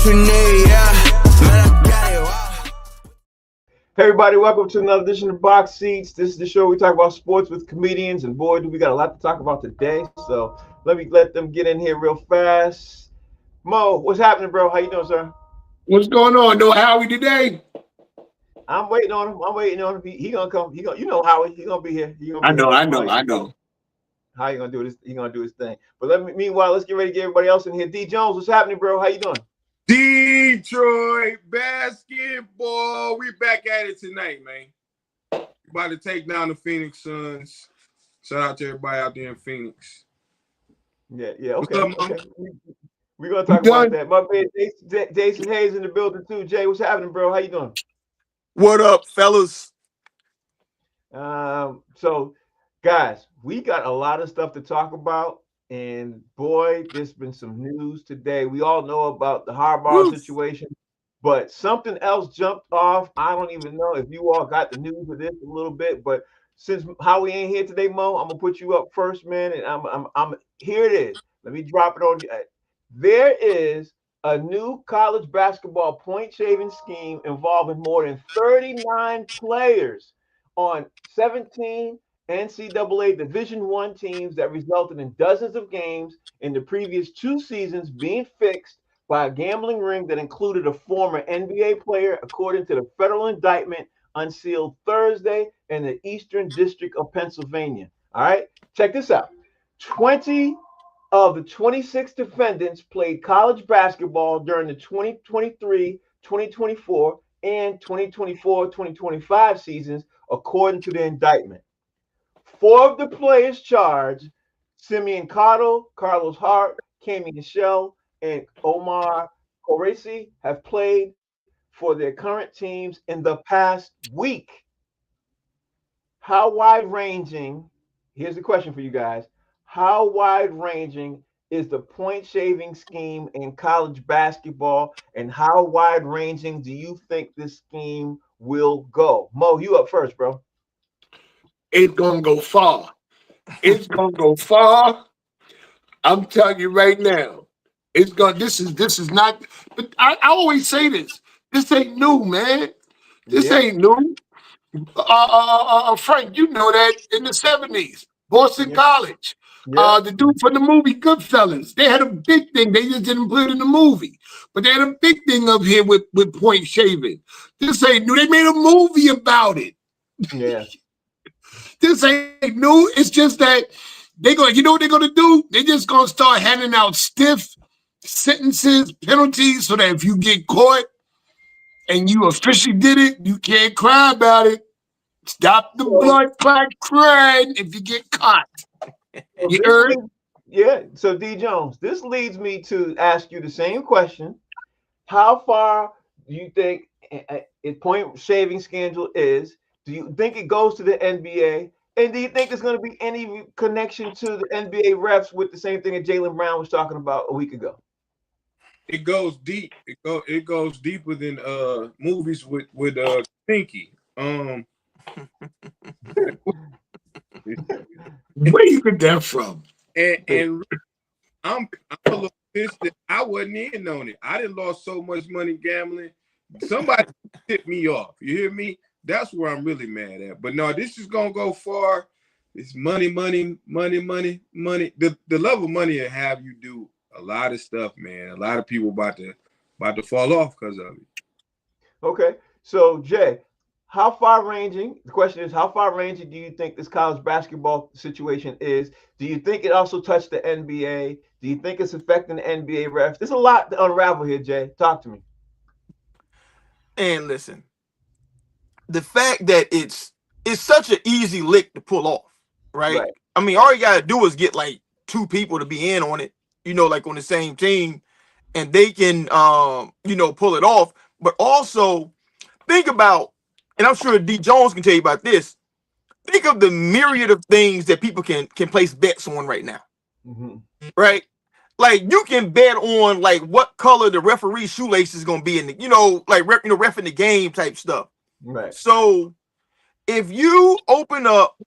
what you need, yeah. Man, I got it, wow. Hey everybody, welcome to another edition of Box Seats. This is the show we talk about sports with comedians, and boy, do we got a lot to talk about today. So let them get in here real fast. Mo, what's happening, bro? How you doing, sir? What's going on, though, Howie, today? I'm waiting on him. I'm waiting on him. He gonna come. He gonna, you know Howie. He gonna be here. He gonna I be know, here. I Mo, know, I know. how you gonna do this? He gonna do his thing. But meanwhile, let's get ready to get everybody else in here. D Jones, what's happening, bro? How you doing? Detroit basketball. We back at it tonight, man. About to take down the Phoenix Suns. Shout out to everybody out there in Phoenix. Yeah. What's Okay. up, Mom? Okay. We're gonna talk about that. My man, Jason Hayes in the building too. Jay, what's happening, bro? How you doing? What up, fellas? So guys, we got a lot of stuff to talk about, and boy, there's been some news today. We all know about the Harbaugh situation, but something else jumped off. I don't even know if you all got the news of this a little bit, but since Howie ain't here today, Mo, I'm gonna put you up first, man, and I'm here. It is. Let me drop it on you. There is a new college basketball point shaving scheme involving more than 39 players on 17 NCAA Division I teams that resulted in dozens of games in the previous 2 seasons being fixed by a gambling ring that included a former NBA player, according to the federal indictment unsealed Thursday in the Eastern District of Pennsylvania. All right, check this out. 20 of the 26 defendants played college basketball during the 2023, 2024, and 2024-2025 seasons, according to the indictment. 4 of the players charged, Simeon Cotto, Carlos Hart, Cami Michelle, and Omar Coresi, have played for their current teams in the past week. How wide-ranging, here's the question for you guys, how wide-ranging is the point shaving scheme in college basketball, and how wide-ranging do you think this scheme will go? Mo, you up first, bro. It's gonna go far. It's gonna go far. I'm telling you right now. It's gonna. This is not. But I always say this. This ain't new, man. This Yeah, ain't new. Frank, you know that in the '70s, Boston yeah, College. yeah. The dude from the movie Goodfellas, they had a big thing. They just didn't put it in the movie, but they had a big thing up here with point shaving. This ain't new. They made a movie about it. Yeah. This ain't new. It's just that you know what they're gonna do? They're just gonna start handing out stiff sentences, penalties, so that if you get caught and you officially did it, you can't cry about it. Stop the So, blood clot crying if you get caught. so You this heard? leads, yeah. So D Jones, this leads me to ask you the same question. How far do you think a point shaving scandal is? Do you think it goes to the NBA? And do you think there's going to be any connection to the NBA refs with the same thing that Jaylen Brown was talking about a week ago? It goes deep. It goes deeper than movies with Pinky. Where you get that from? And I'm a little pissed that I wasn't in on it. I didn't lost so much money gambling. Somebody tipped me off. You hear me? That's where I'm really mad at. But no, this is gonna go far. It's money. The love of money will have you do a lot of stuff, man. A lot of people about to fall off because of it. Okay. So, Jay, how far ranging? The question is, how far ranging do you think this college basketball situation is? Do you think it also touched the NBA? Do you think it's affecting the NBA refs? There's a lot to unravel here, Jay. Talk to me. And listen, the fact that it's such an easy lick to pull off, right? Right. I mean, all you gotta do is get like 2 people to be in on it, like on the same team, and they can pull it off. But also think about, and I'm sure D Jones can tell you about this. Think of the myriad of things that people can place bets on right now, Mm-hmm. right? Like you can bet on like what color the referee's shoelace is gonna be in the, ref in the game type stuff. Right. So if you open up,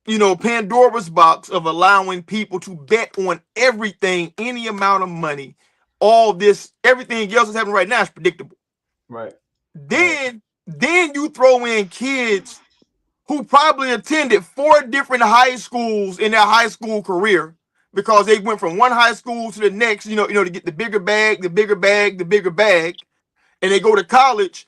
Pandora's box of allowing people to bet on everything, any amount of money all this, everything else that's happening right now is predictable. Right. Then you throw in kids who probably attended 4 different high schools in their high school career because they went from one high school to the next, to get the bigger bag, the bigger bag, the bigger bag, and they go to college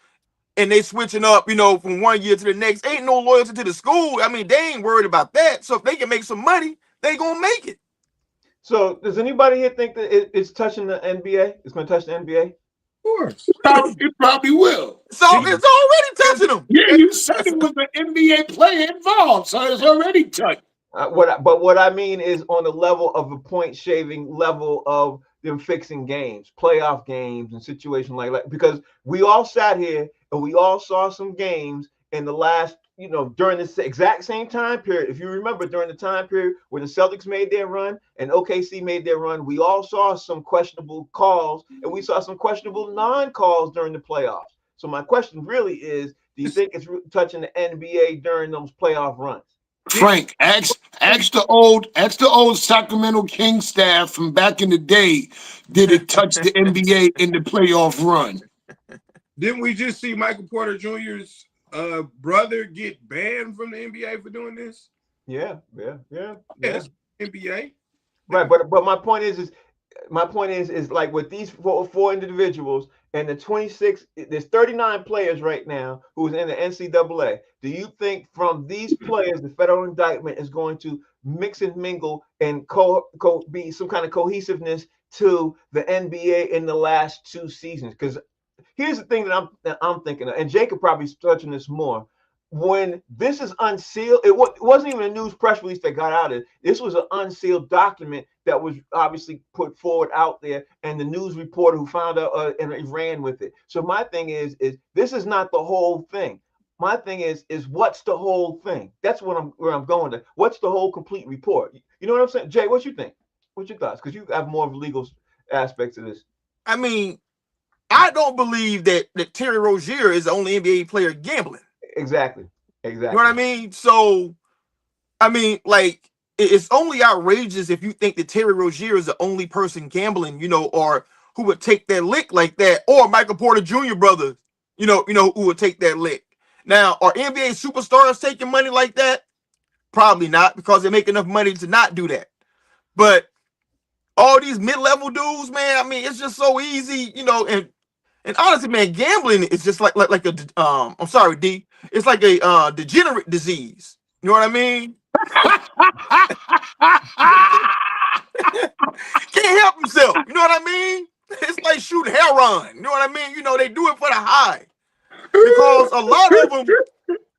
and they switching up, from one year to the next. Ain't no loyalty to the school. I mean, they ain't worried about that. So if they can make some money, they gonna make it. So does anybody here think that it's touching the NBA? It's going to touch the NBA? Of course. It probably will. So it's already touching them. Yeah, you said it was an NBA player involved, so it's already touched. What I mean is on the level of the point shaving level of them fixing games, playoff games, and situations like that. Because we all sat here and we all saw some games in the last, during this exact same time period. If you remember, during the time period when the Celtics made their run and OKC made their run, we all saw some questionable calls and we saw some questionable non-calls during the playoffs. So my question really is, do you think it's touching the NBA during those playoff runs? Frank, ask the old Sacramento Kings staff from back in the day, did it touch the NBA in the playoff run? Didn't we just see Michael Porter Jr.'s brother get banned from the NBA for doing this? Yeah. That's NBA. Right, but my point is like with these four individuals and the 26, there's 39 players right now who's in the NCAA. Do you think from these players the federal indictment is going to mix and mingle and be some kind of cohesiveness to the NBA in the last 2 seasons? Because here's the thing that I'm thinking of, and Jacob probably touching this more. When this is unsealed, it wasn't even a news press release that got out of it. This was an unsealed document that was obviously put forward out there, and the news reporter who found out and ran with it. So my thing is this is not the whole thing. My thing is what's the whole thing? That's where I'm going to. What's the whole complete report? You know what I'm saying, Jay? What you think? What's your thoughts? Because you have more of the legal aspects of this. I mean, I don't believe that Terry Rozier is the only NBA player gambling. Exactly. You know what I mean? So, I mean, like, it's only outrageous if you think that Terry Rozier is the only person gambling, or who would take that lick like that, or Michael Porter Jr. brothers, who would take that lick. Now, are NBA superstars taking money like that? Probably not, because they make enough money to not do that. But all these mid-level dudes, man, I mean, it's just so easy, and honestly, man, gambling is just like a I'm sorry, D. It's like a degenerate disease. You know what I mean? Can't help himself. You know what I mean? It's like shooting heroin. You know what I mean? They do it for the high. Because a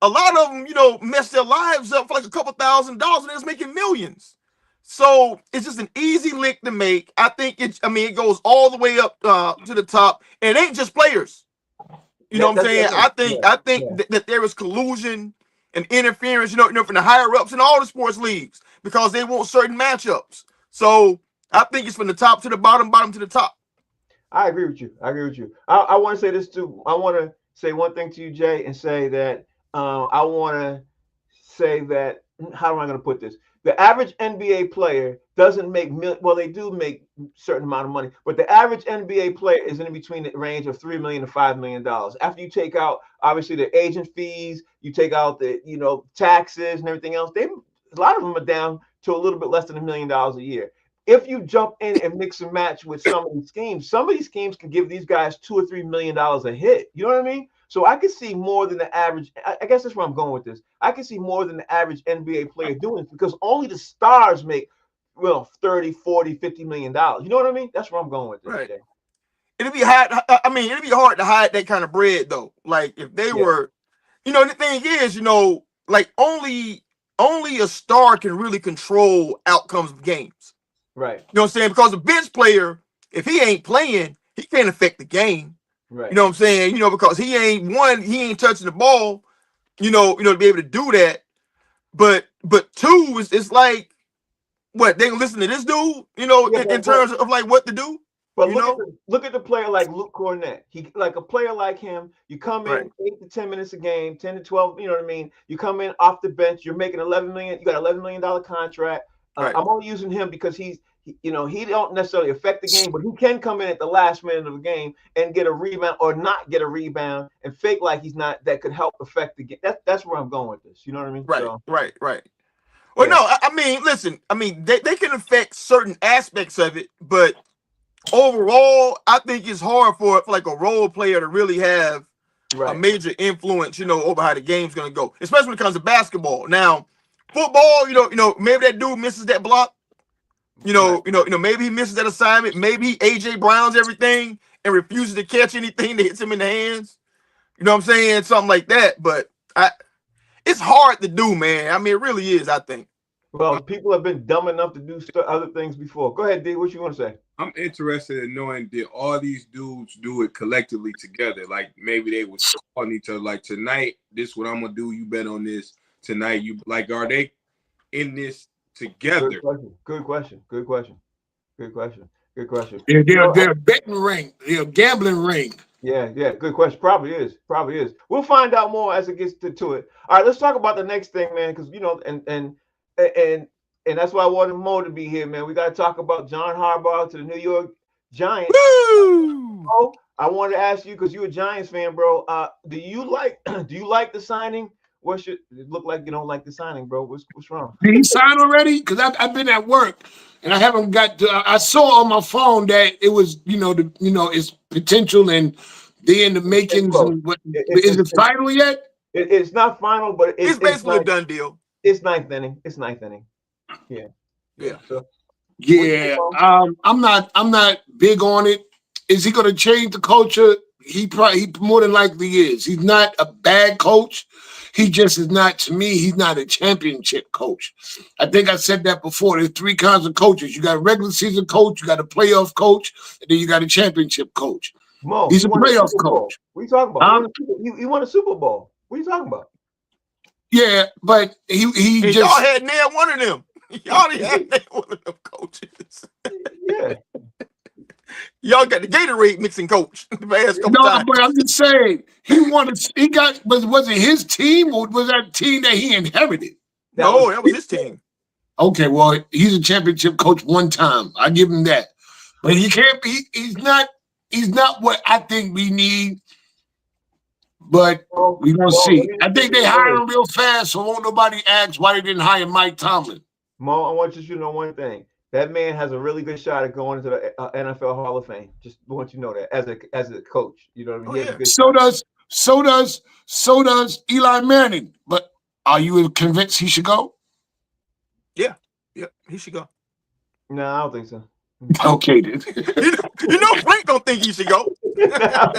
lot of them, mess their lives up for like a couple $1,000 and they're making millions. So it's just an easy lick to make. I think it goes all the way up to the top, and it ain't just players. You know what I'm saying? I think that there is collusion and interference, from the higher ups in all the sports leagues because they want certain matchups. So I think it's from the top to the bottom to the top. I agree with you. I want to say this too. I want to say one thing to you, Jay, and say that how am I going to put this? The average NBA player doesn't make they do make a certain amount of money, but the average NBA player is in between the range of $3 million to $5 million. After you take out obviously the agent fees, you take out the taxes and everything else, a lot of them are down to a little bit less than $1 million a year. If you jump in and mix and match with some of these schemes can give these guys $2 or $3 million a hit. You know what I mean? So I can see more than the average. I guess that's where I'm going with this. I can see more than the average NBA player doing it because only the stars make 30, 40, $50 million. You know what I mean? That's where I'm going with this. Right. Jay. It'd be hard. It'd be hard to hide that kind of bread though. Like if they were, the thing is, like only a star can really control outcomes of games. Right. You know what I'm saying? Because a bench player, if he ain't playing, he can't affect the game. Right. You know what I'm saying? Because he ain't touching the ball, to be able to do that. But two is like what they gonna listen to this dude, in terms of like what to do. But look at the player like Luke Cornett. He like a player like him. You come in 8 to 10 minutes a game, 10 to 12. You know what I mean? You come in off the bench. You're making $11 million. You got $11 million contract. I'm only using him because he's he don't necessarily affect the game, but he can come in at the last minute of the game and get a rebound or not get a rebound and fake like he's not. That could help affect the game. That's where I'm going with this. You know what I mean? Right, So, right, right. Well, yeah. no, I mean, listen, I mean, they can affect certain aspects of it, but overall, I think it's hard for like a role player to really have a major influence, over how the game's gonna go, especially when it comes to basketball. Now, football, maybe that dude misses that block. Maybe he misses that assignment. Maybe AJ Brown's everything and refuses to catch anything that hits him in the hands. You know what I'm saying? Something like that. But it's hard to do, man. I mean, it really is, I think. Well, people have been dumb enough to do other things before. Go ahead, D. What you want to say? I'm interested in knowing, did all these dudes do it collectively together? Like maybe they was calling each other, like, tonight, this is what I'm gonna do. You bet on this. Tonight, you like, are they in this together? Good question. They're a betting ring. They're a gambling ring. Yeah. Good question. Probably is. We'll find out more as it gets to it. All right, let's talk about the next thing, man. Because and that's why I wanted Mo to be here, man. We got to talk about John Harbaugh to the New York Giants. Woo! Oh, I wanted to ask you because you're a Giants fan, bro. Do you like the signing? What should it look like? You don't like the signing, bro? What's wrong? Did he sign already? Because I've been at work and I haven't got to. I saw on my phone that it was, it's potential and they're in the makings. And is it final yet? It's not final, but it's basically a done deal. It's ninth inning. Yeah. So, I'm not big on it. Is he going to change the culture? He more than likely is. He's not a bad coach. He just is not, to me, he's not a championship coach. I think I said that before. There's three kinds of coaches. You got a regular season coach, you got a playoff coach, and then you got a championship coach. Mo, he's a playoff coach. What are you talking about? He won a Super Bowl. What are you talking about? Yeah, but he just... Y'all had nailed one of them. Y'all had nailed one of them coaches. Yeah. Y'all got the Gatorade mixing coach. But I'm just saying, was it his team or was that team that he inherited? That was his team. Okay, well, he's a championship coach one time. I give him that. But he can't be, he's not what I think we need. But we're gonna see. I think they hire him real fast, so won't nobody ask why they didn't hire Mike Tomlin. Mo, I want you to know one thing. That man has a really good shot at going into the NFL Hall of Fame. Just want you to know that as a coach, you know what I mean. So does Eli Manning. But are you convinced he should go? Yeah, he should go. No, I don't think so. Okay, then. Frank don't think he should go. I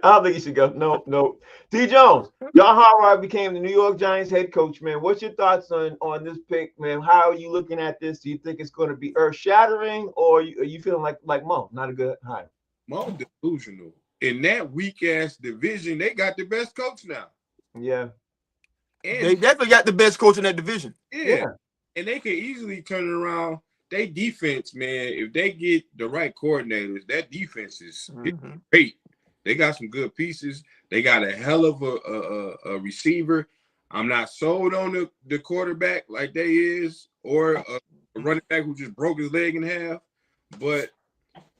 don't think he should go. No. D. Jones, John Harbaugh became the New York Giants head coach, man. What's your thoughts on this pick, man? How are you looking at this? Do you think it's going to be earth-shattering, or are you feeling like Mo, not a good hire? Mo delusional. In that weak-ass division, they got the best coach now. Yeah. And they definitely got the best coach in that division. Yeah. And they can easily turn it around. They defense, man, if they get the right coordinators, that defense is great. They got some good pieces. They got a hell of a receiver. I'm not sold on the quarterback like they is, or a running back who just broke his leg in half. But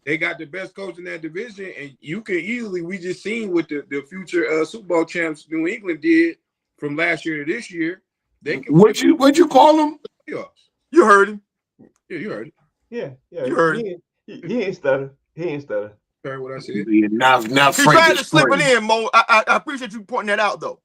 they got the best coach in that division, and you can easily, we just seen what the future Super Bowl champs New England did from last year to this year. They can what'd you call them? You heard him. Yeah, you heard it. Yeah. You heard it. He ain't stutter. Heard what I said? Not he tried to slip it in, Mo. I appreciate you pointing that out, though.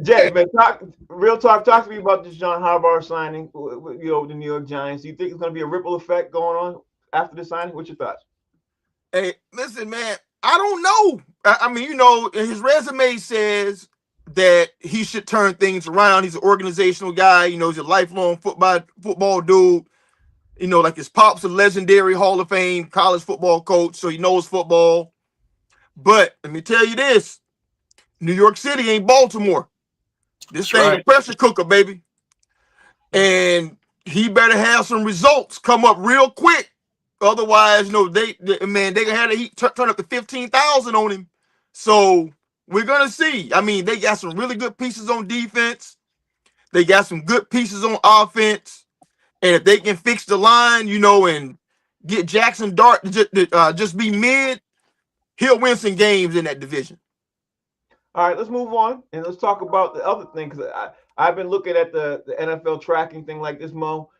Jack, man, talk to me about this John Harbaugh signing, the New York Giants. Do you think it's going to be a ripple effect going on after the signing? What's your thoughts? Hey, listen, man, I don't know. I mean, his resume says that he should turn things around. He's an organizational guy. He's a lifelong football dude. Like his pop's a legendary Hall of Fame college football coach, so he knows football. But let me tell you this, New York City ain't Baltimore. This thing a pressure cooker, baby. And he better have some results come up real quick. Otherwise, they gonna have to turn up to 15,000 on him. So we're gonna see. I mean, they got some really good pieces on defense. They got some good pieces on offense, and if they can fix the line, and get Jackson Dart to just be mid, he'll win some games in that division. All right, let's move on and let's talk about the other thing because I've been looking at the NFL tracking thing like this, Mo.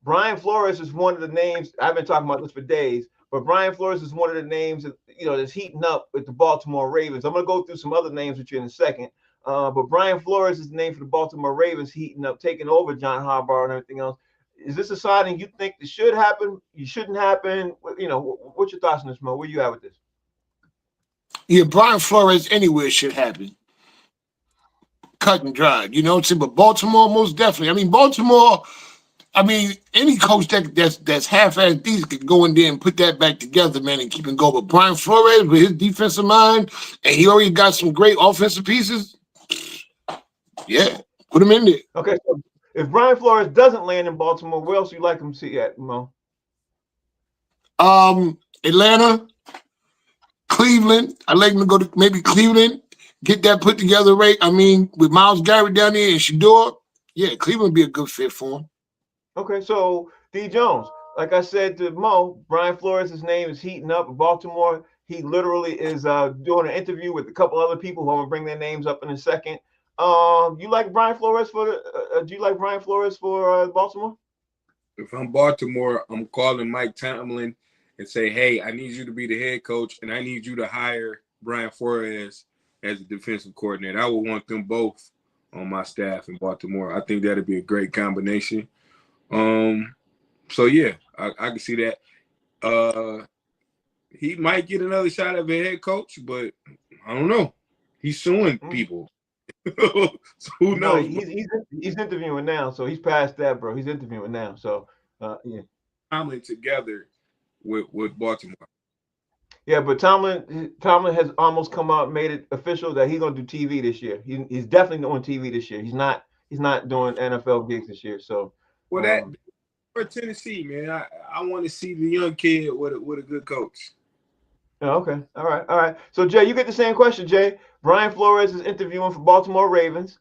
Brian Flores is one of the names. I've been talking about this for days, but Brian Flores is one of the names that that's heating up with the Baltimore Ravens. I'm gonna go through some other names with you in a second. But Brian Flores is the name for the Baltimore Ravens, heating up, taking over John Harbaugh and everything else. Is this a signing you think that should happen? You shouldn't happen? What's your thoughts on this, Mo? Where you at with this? Yeah, Brian Flores anywhere should happen. Cut and dried, but Baltimore most definitely. I mean, Baltimore. I mean, any coach that's half-assed decent can go in there and put that back together, man, and keep it going. But Brian Flores, with his defensive mind, and he already got some great offensive pieces, yeah, put him in there. Okay, so if Brian Flores doesn't land in Baltimore, where else you like him to see at, Mo? Atlanta, Cleveland. I'd like him to go to maybe Cleveland, get that put together right. I mean, with Myles Garrett down there and Shador, yeah, Cleveland would be a good fit for him. Okay, so D. Jones, like I said to Mo, Brian Flores' name is heating up in Baltimore. He literally is doing an interview with a couple other people who I'm gonna bring their names up in a second. You like Brian Flores for do you like Brian Flores for Baltimore? If I'm Baltimore, I'm calling Mike Tomlin and say, hey, I need you to be the head coach, and I need you to hire Brian Flores as the defensive coordinator. I would want them both on my staff in Baltimore. I think that'd be a great combination. So yeah, I can see that. He might get another shot at a head coach, but I don't know. He's suing people. So who knows? No, he's interviewing now, so he's past that, bro. He's interviewing now. So yeah. Tomlin together with Baltimore. Yeah, but Tomlin has almost come out and made it official that he's gonna do TV this year. He's definitely doing TV this year. He's not doing NFL gigs this year. So well, that for Tennessee, man, I want to see the young kid with a good coach. Oh, okay, all right. So Jay, you get the same question, Jay. Brian Flores is interviewing for Baltimore Ravens.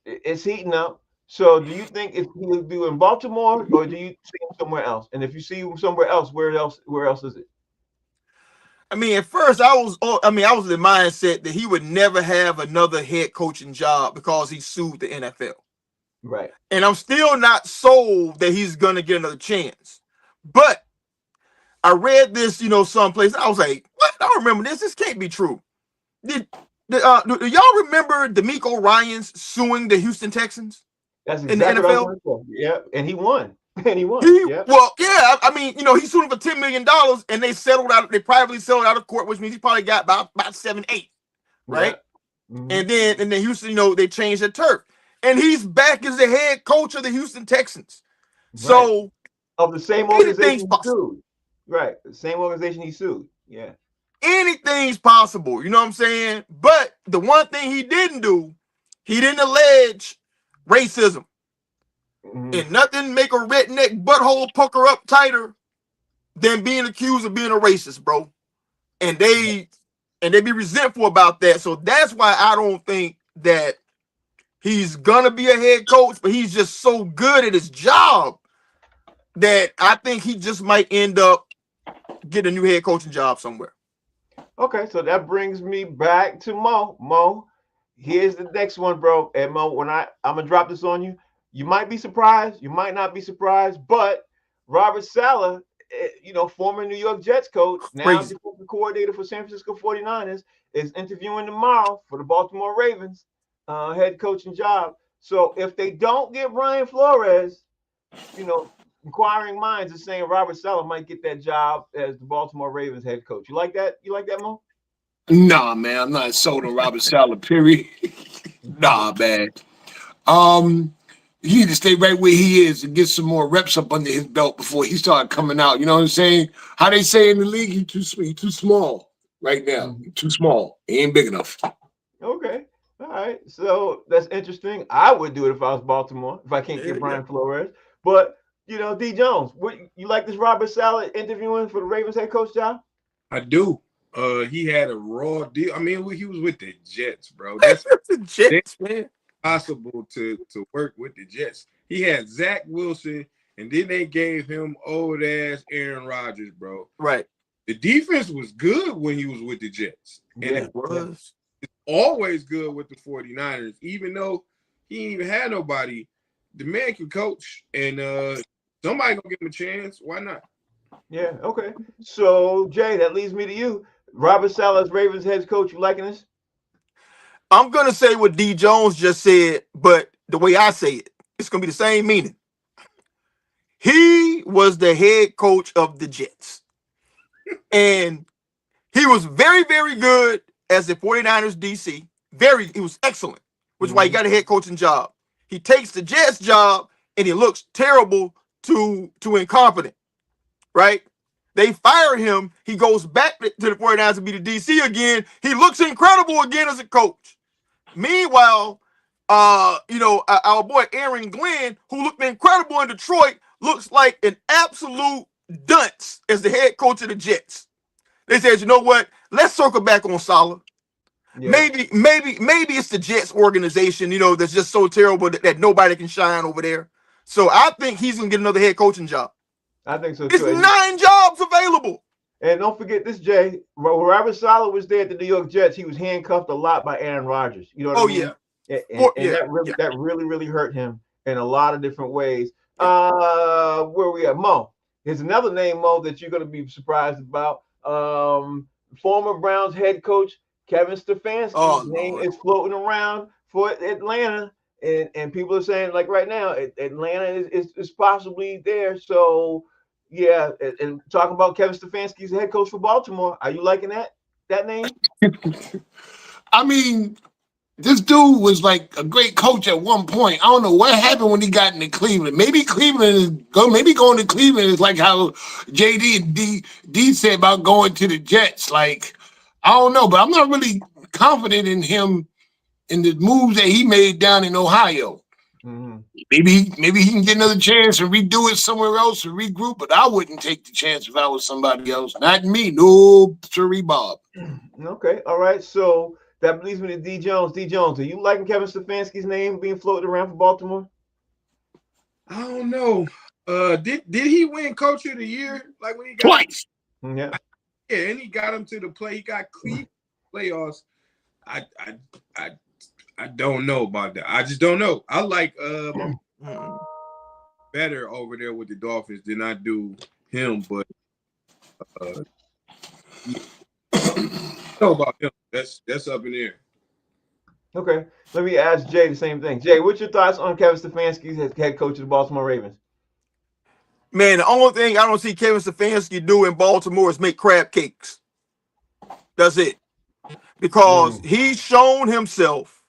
It's heating up. So do you think if he will do in Baltimore, or do you see him somewhere else? And if you see him somewhere else, where else is it? I mean, at first I was in the mindset that he would never have another head coaching job because he sued the NFL. Right. And I'm still not sold that he's gonna get another chance. But I read this, someplace. I was like, what? I remember this. This can't be true. Do y'all remember DeMeco Ryans suing the Houston Texans? That's exactly in the NFL? what I was yeah, and he won. Yeah. Well, yeah. I mean, he sued him for $10 million, and they settled out. They privately settled out of court, which means he probably got about 7-8, right? Yeah. Mm-hmm. And then Houston, they changed their turf, and he's back as the head coach of the Houston Texans. Right. So of the same organization he sued. Right. The same organization he sued. Yeah. Anything's possible, you know what I'm saying? But the one thing he didn't do, he didn't allege racism. Mm-hmm. And nothing make a redneck butthole pucker up tighter than being accused of being a racist, bro. And they be resentful about that. So that's why I don't think that he's gonna be a head coach, but he's just so good at his job that I think he just might end up getting a new head coaching job somewhere. Okay, so that brings me back to Mo. Mo, here's the next one, bro. And Mo, when I'm gonna drop this on you, you might be surprised, you might not be surprised, but Robert Saleh, former New York Jets coach, now defensive coordinator for San Francisco 49ers, is interviewing tomorrow for the Baltimore Ravens head coaching job. So if they don't get Brian Flores, inquiring minds are saying Robert Saleh might get that job as the Baltimore Ravens head coach. You like that? You like that, Mo? Nah, man, I'm not sold on Robert Saleh, period. Nah, man. He need to stay right where he is and get some more reps up under his belt before he started coming out. You know what I'm saying? How they say in the league, he's too small right now. He's too small. He ain't big enough. Okay. All right. So that's interesting. I would do it if I was Baltimore, if I can't get Brian Flores. But D. Jones, you like this Robert Saleh interviewing for the Ravens head coach job? I do. He had a raw deal. I mean, he was with the Jets, bro. That's the Jets, man. impossible to work with the Jets. He had Zach Wilson, and then they gave him old ass Aaron Rodgers, bro. Right. The defense was good when he was with the Jets, and Yeah, it was. always good with the 49ers, even though he didn't even have nobody. The man can coach, and somebody gonna give him a chance. Why not? yeah, okay. So Jay, that leads me to you. Robert Saleh, Ravens head coach. You liking this? I'm gonna say what D Jones just said, but the way I say it, it's gonna be the same meaning. He was the head coach of the Jets, and he was very, very good as the 49ers DC. He was excellent, which is why he got a head coaching job. He takes the Jets job and he looks terrible to incompetent, right? They fire him. He goes back to the 49ers to be the DC again. He looks incredible again as a coach. Meanwhile, our boy Aaron Glenn, who looked incredible in Detroit, looks like an absolute dunce as the head coach of the Jets. They said, you know what? Let's circle back on Saleh. Yeah. Maybe it's the Jets organization, that's just so terrible that nobody can shine over there. So I think he's gonna get another head coaching job. I think so It's too. 9 jobs available. And don't forget this, Jay. When Robert Saleh was there at the New York Jets, he was handcuffed a lot by Aaron Rodgers. You know what I mean? Yeah. That really hurt him in a lot of different ways. Where we at? Mo. Here's another name, Mo, that you're going to be surprised about. Former Browns head coach Kevin Stefanski's name is floating around for Atlanta, and people are saying, like, right now, Atlanta is possibly there. So yeah, and talking about Kevin Stefanski's head coach for Baltimore, are you liking that name? I mean, this dude was like a great coach at one point. I don't know what happened when he got into Cleveland. Maybe going to Cleveland is like how JD and D said about going to the Jets. Like, I don't know, but I'm not really confident in him in the moves that he made down in Ohio. Mm-hmm. Maybe he can get another chance and redo it somewhere else and regroup, but I wouldn't take the chance if I was somebody else. Not me. No, sorry, Bob. Okay, all right. So that leads me to D Jones. D Jones, are you liking Kevin Stefanski's name being floated around for Baltimore? I don't know. Did he win Coach of the Year? Like when he got Twice? Yeah. Yeah, and he got him to the play. He got Cleveland playoffs. I don't know about that. I just don't know. I like better over there with the Dolphins than I do him, but I don't know about him. That's up in the air. Okay. Let me ask Jay the same thing. Jay, what's your thoughts on Kevin Stefanski as head coach of the Baltimore Ravens? Man, the only thing I don't see Kevin Stefanski do in Baltimore is make crab cakes. That's it. Because he's shown himself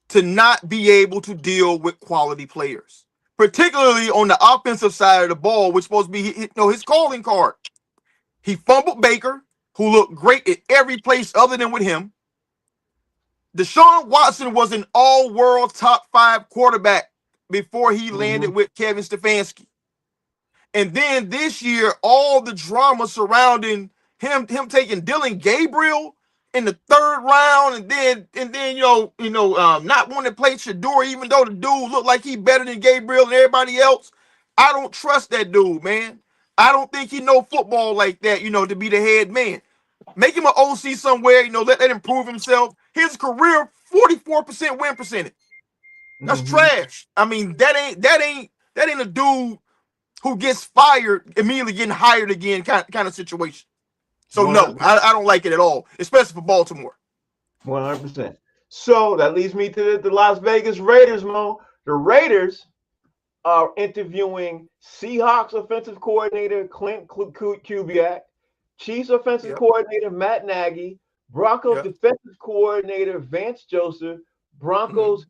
to not be able to deal with quality players, particularly on the offensive side of the ball, which is supposed to be his calling card. He fumbled Baker, who looked great at every place other than with him. Deshaun Watson was an all-world top 5 quarterback before he landed with Kevin Stefanski. And then this year, all the drama surrounding him taking Dylan Gabriel in the 3rd round, and then not wanting to play Shador, even though the dude looked like he better than Gabriel and everybody else. I don't trust that dude, man. I don't think he know football like that, to be the head man. Make him an OC somewhere, let him prove himself. His career 44% win percentage. That's trash. I mean, that ain't a dude who gets fired immediately getting hired again kind of situation. So 100%. No, I don't like it at all, especially for Baltimore. 100%. So that leads me to the Las Vegas Raiders, Mo. The Raiders are interviewing Seahawks offensive coordinator Clint Kubiak, Chiefs offensive coordinator Matt Nagy, Broncos defensive coordinator Vance Joseph, Broncos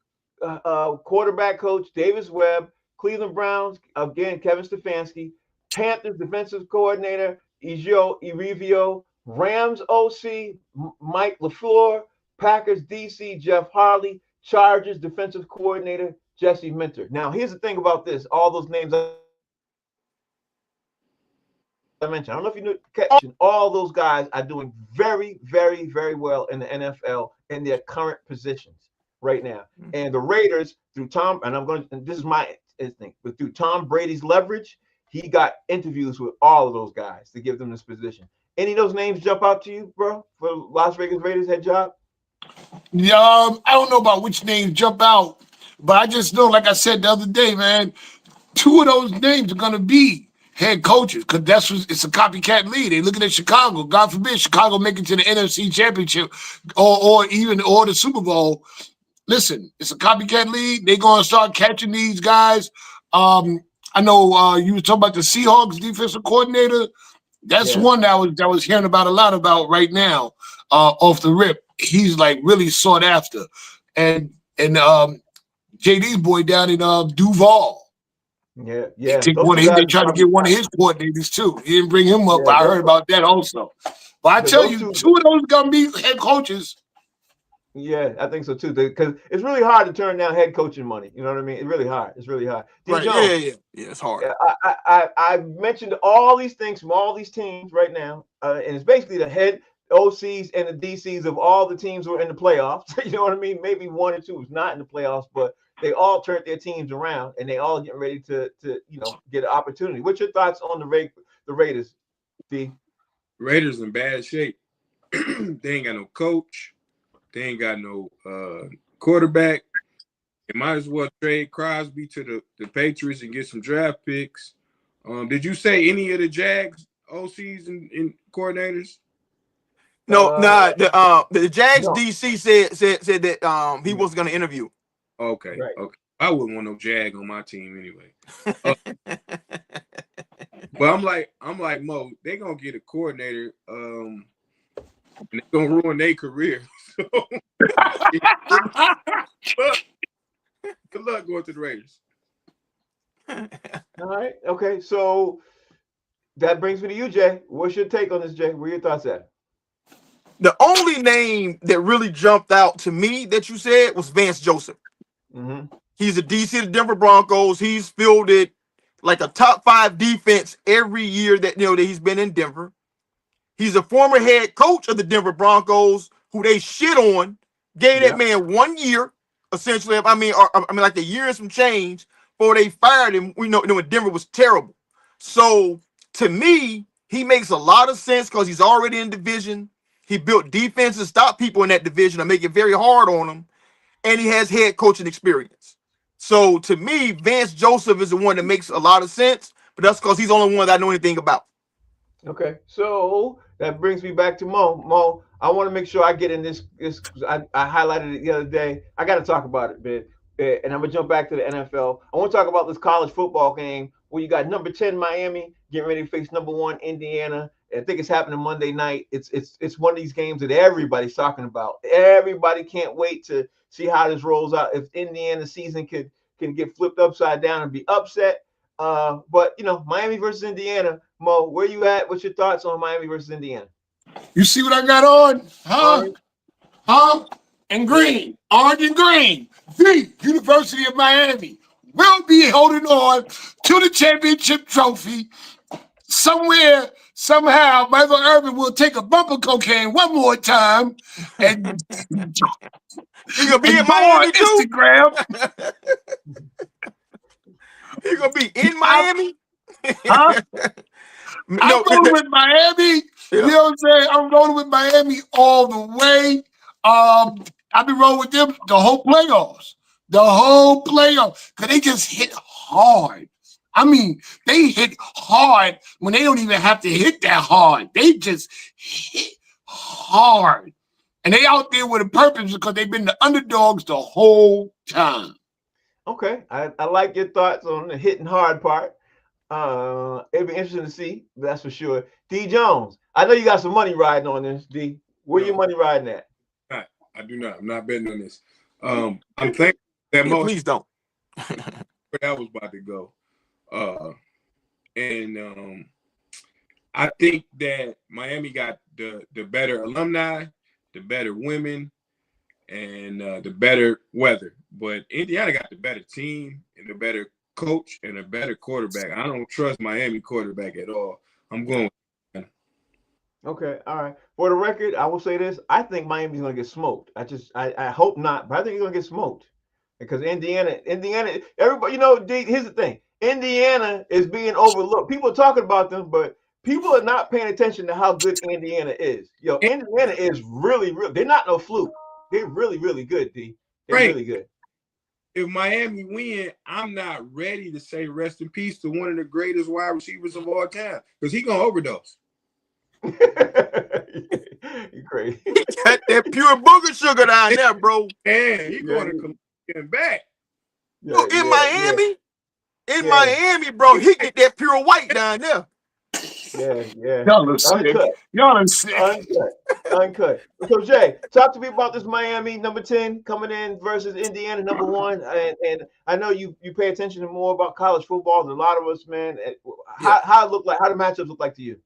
quarterback coach Davis Webb, Cleveland Browns, again, Kevin Stefanski, Panthers defensive coordinator Ejio Irivio, Rams OC Mike LaFleur, Packers DC Jeff Harley, Chargers defensive coordinator Jesse Minter. Now, here's the thing about this. All those names I mentioned, I don't know if you knew, all those guys are doing very, very, very well in the NFL in their current positions. right now. And the Raiders, through Tom, and this is my instinct, but through Tom Brady's leverage, he got interviews with all of those guys to give them this position. Any of those names jump out to you, bro, for Las Vegas Raiders head job? Yeah, I don't know about which names jump out, but I just know, like I said the other day, man, two of those names are going to be head coaches because it's a copycat league. They're looking at Chicago. God forbid Chicago make it to the NFC Championship or the Super Bowl. Listen, it's a copycat league. They're going to start catching these guys. I know you were talking about the Seahawks defensive coordinator. That's one that I was hearing about a lot about right now off the rip. He's like really sought after. And JD's boy down in Duval. Yeah. They tried to get one of his coordinators too. He didn't bring him up. I heard about that also. But I tell you, two of those gonna be head coaches. Yeah, I think so too. Because it's really hard to turn down head coaching money. You know what I mean? It's really hard. Right. Jones, yeah. It's hard. I mentioned all these things from all these teams right now, and it's basically the head OCs and the DCs of all the teams who are in the playoffs. You know what I mean? Maybe one or two is not in the playoffs, but they all turned their teams around and they all getting ready to get an opportunity. What's your thoughts on the Raiders, D? Raiders in bad shape. They ain't got no coach. They ain't got no quarterback. They might as well trade Crosby to the Patriots and get some draft picks. Did you say any of the Jags OCs and coordinators? No, the Jags DC said that he wasn't going to interview. Okay, right. Okay. I wouldn't want no Jag on my team anyway. But I'm like Mo, they gonna get a coordinator, and they're gonna ruin their career. So good luck going to the Raiders. All right. Okay. So that brings me to you, Jay. What's your take on this, Jay? Where are your thoughts at? The only name that really jumped out to me that you said was Vance Joseph. Mm-hmm. He's a DC of the Denver Broncos. He's fielded like a top 5 defense every year that he's been in Denver. He's a former head coach of the Denver Broncos who they shit on. Gave that man 1 year, essentially. I mean, like a year and some change before they fired him. We know when Denver was terrible. So to me, he makes a lot of sense because he's already in division. He built defense and stopped people in that division and make it very hard on them. And he has head coaching experience. So to me, Vance Joseph is the one that makes a lot of sense, but that's because he's the only one that I know anything about. Okay, so that brings me back to Mo. Mo, I want to make sure I get in this. I highlighted it the other day. I got to talk about it, man. And I'm gonna jump back to the NFL. I want to talk about this college football game where you got number 10 Miami getting ready to face number 1 Indiana. I think it's happening Monday night. It's one of these games that everybody's talking about. Everybody can't wait to see how this rolls out. If Indiana's season can get flipped upside down and be upset. But Miami versus Indiana. Mo, where you at? What's your thoughts on Miami versus Indiana? You see what I got on? Huh? And green. Orange and green. The University of Miami will be holding on to the championship trophy. Somewhere, somehow, Michael Irvin will take a bump of cocaine one more time and he's gonna be in Miami too? Instagram. He's gonna be in Miami? Huh? I'm going with Miami. You know what I'm saying? I'm rolling with Miami all the way. I've been rolling with them the whole playoffs. Because they just hit hard. I mean, they hit hard when they don't even have to hit that hard. They just hit hard. And they out there with a purpose because they've been the underdogs the whole time. Okay. I like your thoughts on the hitting hard part. It'd be interesting to see, that's for sure. D. Jones, I know you got some money riding on this, D. Where your money riding at? I do not. I'm not betting on this. I'm thankful that please don't. Where that was about to go. And I think that Miami got the better alumni, the better women, and the better weather. But Indiana got the better team and the better coach and a better quarterback. I don't trust Miami quarterback at all. I'm going with Okay, all right. For the record, I will say this: I think Miami's gonna get smoked. I hope not, but I think you're gonna get smoked because Indiana, everybody, here's the thing: Indiana is being overlooked. People are talking about them, but people are not paying attention to how good Indiana is. And Indiana is really, really. They're not no fluke. They're really, really good. D. They're Frank, really good. if Miami win, I'm not ready to say rest in peace to one of the greatest wide receivers of all time because he gonna overdose. You crazy. Got that pure booger sugar down there, bro. And he Yeah, going to come back. Bro, yeah, in yeah, yeah, Miami, in yeah, Miami, bro, he get that pure white down there. yeah, yeah. Y'all are sick. Uncut. Y'all are sick. Uncut. Uncut. So Jay, talk to me about this Miami number 10 coming in versus Indiana number 1. And I know you pay attention to more about college football than a lot of us, man. Yeah. How it look like, how the matchups look like to you?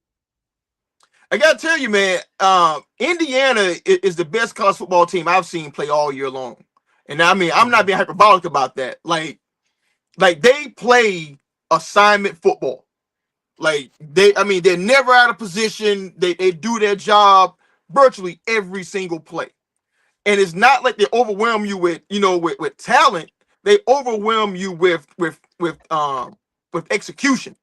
I gotta tell you, man, Indiana is the best college football team I've seen play all year long. And I mean, I'm not being hyperbolic about that. Like they play assignment football. They're never out of position. They do their job virtually every single play. And it's not like they overwhelm you with talent. They overwhelm you with execution.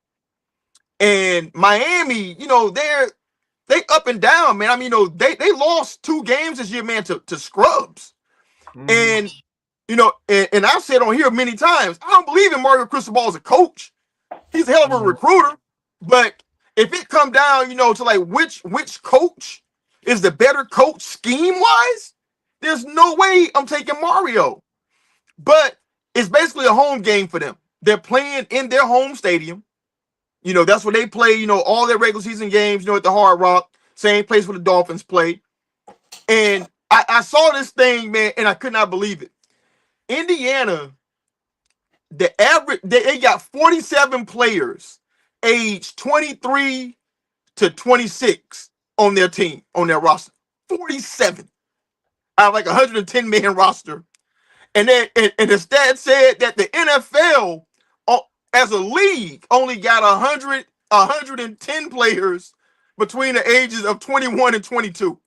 And Miami, they up and down, man. I mean, they lost 2 games this year, man, to scrubs. Mhm. And and I've said on here many times, I don't believe in Mario Cristobal as a coach. He's a hell of a recruiter. But if it come down, to like which coach is the better coach scheme wise, there's no way I'm taking Mario. But it's basically a home game for them. They're playing in their home stadium. That's where they play, all their regular season games, at the Hard Rock, same place where the Dolphins play. And I saw this thing, man, and I could not believe it. Indiana, the average, they got 47 players aged 23 to 26 on their team, on their roster. 47 out of like 110-man roster. And then and the stat said that the NFL as a league only got 110 players between the ages of 21 and 22.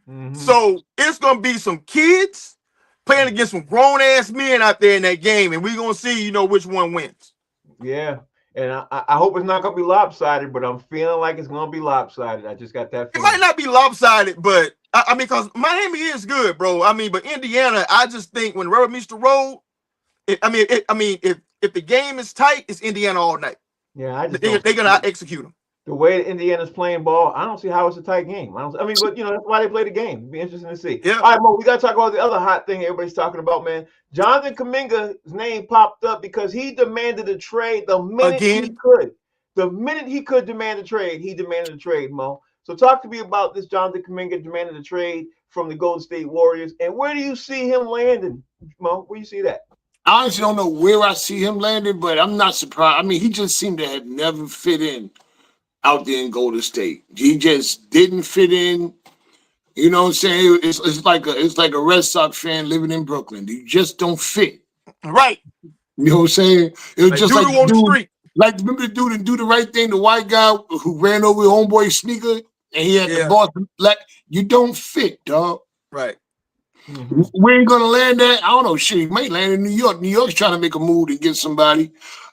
Mhm. So it's gonna be some kids playing against some grown ass men out there in that game, and we're gonna see, which one wins. Yeah. And I hope it's not gonna be lopsided, but I'm feeling like it's gonna be lopsided. I just got that It feeling. might not be lopsided, but I mean, because Miami is good, bro. I mean, but Indiana, I just think when rubber meets the road, if the game is tight, it's Indiana all night. Yeah, I just They're don't gonna execute them. the way Indiana's playing ball, I don't see how it's a tight game. But that's why they play the game. It'd be interesting to see. Yeah. All right, Mo, we got to talk about the other hot thing everybody's talking about, man. Jonathan Kuminga's name popped up because he demanded a trade the minute he could. The minute he could demand a trade, he demanded a trade, Mo. So talk to me about this Jonathan Kuminga demanded a trade from the Golden State Warriors, and where do you see him landing, Mo? Where do you see that? I honestly don't know where I see him landing, but I'm not surprised. I mean, he just seemed to have never fit in out there in Golden State. He just didn't fit in. You know what I'm saying? It's like a Red Sox fan living in Brooklyn. You just don't fit. Right. You know what I'm saying? It was Like just like on the street. Like, remember the dude and Do the Right Thing, the white guy who ran over his homeboy sneaker and he had the boss black. You don't fit, dog. Right. Mm-hmm. We ain't gonna land that. I don't know. Shit, he might land in New York. New York's trying to make a move and get somebody.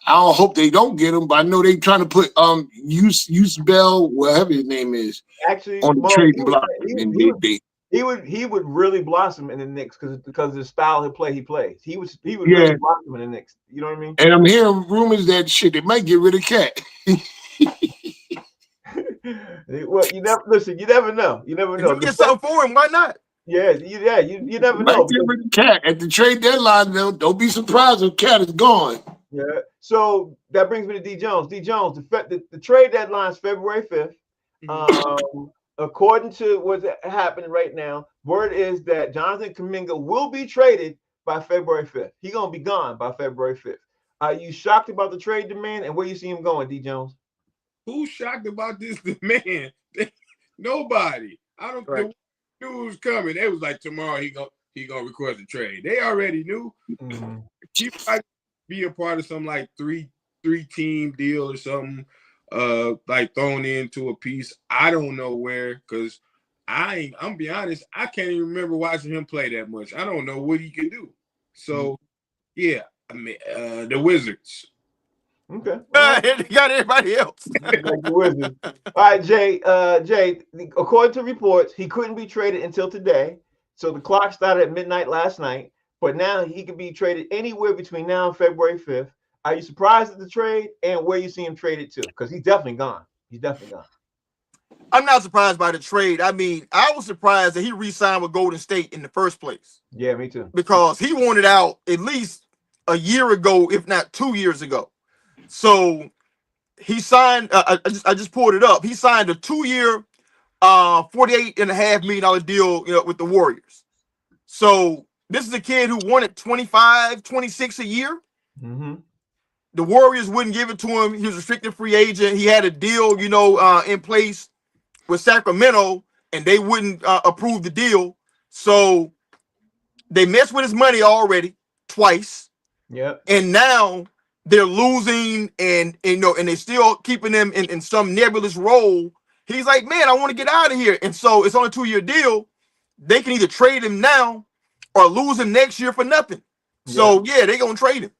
I don't hope they don't get him, but I know they trying to put Use Bell, whatever his name is, Actually, on the Mo, trading block. he would really blossom in the Knicks because of the style of play he plays. He would really blossom in the Knicks. You know what I mean? And I'm hearing rumors that shit they might get rid of Cat. Well, you never know. You never know. If you get something for him, why not? Yeah, you never know. Get rid of Cat at the trade deadline. Though, don't be surprised if Cat is gone. Yeah. So that brings me to D Jones. D Jones, the trade deadline is February 5th. According to what's happening right now, word is that Jonathan Kuminga will be traded by February 5th. He's gonna be gone by February 5th. Are you shocked about the trade demand and where you see him going, D Jones? Who's shocked about this demand? Nobody. I don't know. News coming. They was like tomorrow he gonna request a trade. They already knew. He might be a part of some like three team deal or something. like thrown into a piece. I don't know where, because I'm be honest, I can't even remember watching him play that much. I don't know what he can do. So yeah, I mean the Wizards. Okay. They got everybody else. Like the Wizards. All right, Jay. Jay, according to reports, he couldn't be traded until today. So the clock started at midnight last night, but now he can be traded anywhere between now and February 5th. Are you surprised at the trade, and where you see him traded to? Because he's definitely gone. He's definitely gone. I'm not surprised by the trade. I mean, I was surprised that he re-signed with Golden State in the first place. Yeah, me too. Because he wanted out at least a year ago, if not 2 years ago. So he signed. I just pulled it up. He signed a 2-year, $48.5 million deal, with the Warriors. So this is a kid who wanted 25, 26 a year. Mm-hmm. The Warriors wouldn't give it to him. He was a restricted free agent. He had a deal, in place with Sacramento, and they wouldn't approve the deal. So they messed with his money already twice. Yep. And now they're losing, and they're still keeping him in some nebulous role. He's like, man, I want to get out of here. And so it's on a 2-year deal. They can either trade him now or lose him next year for nothing. So yeah, they're gonna trade him.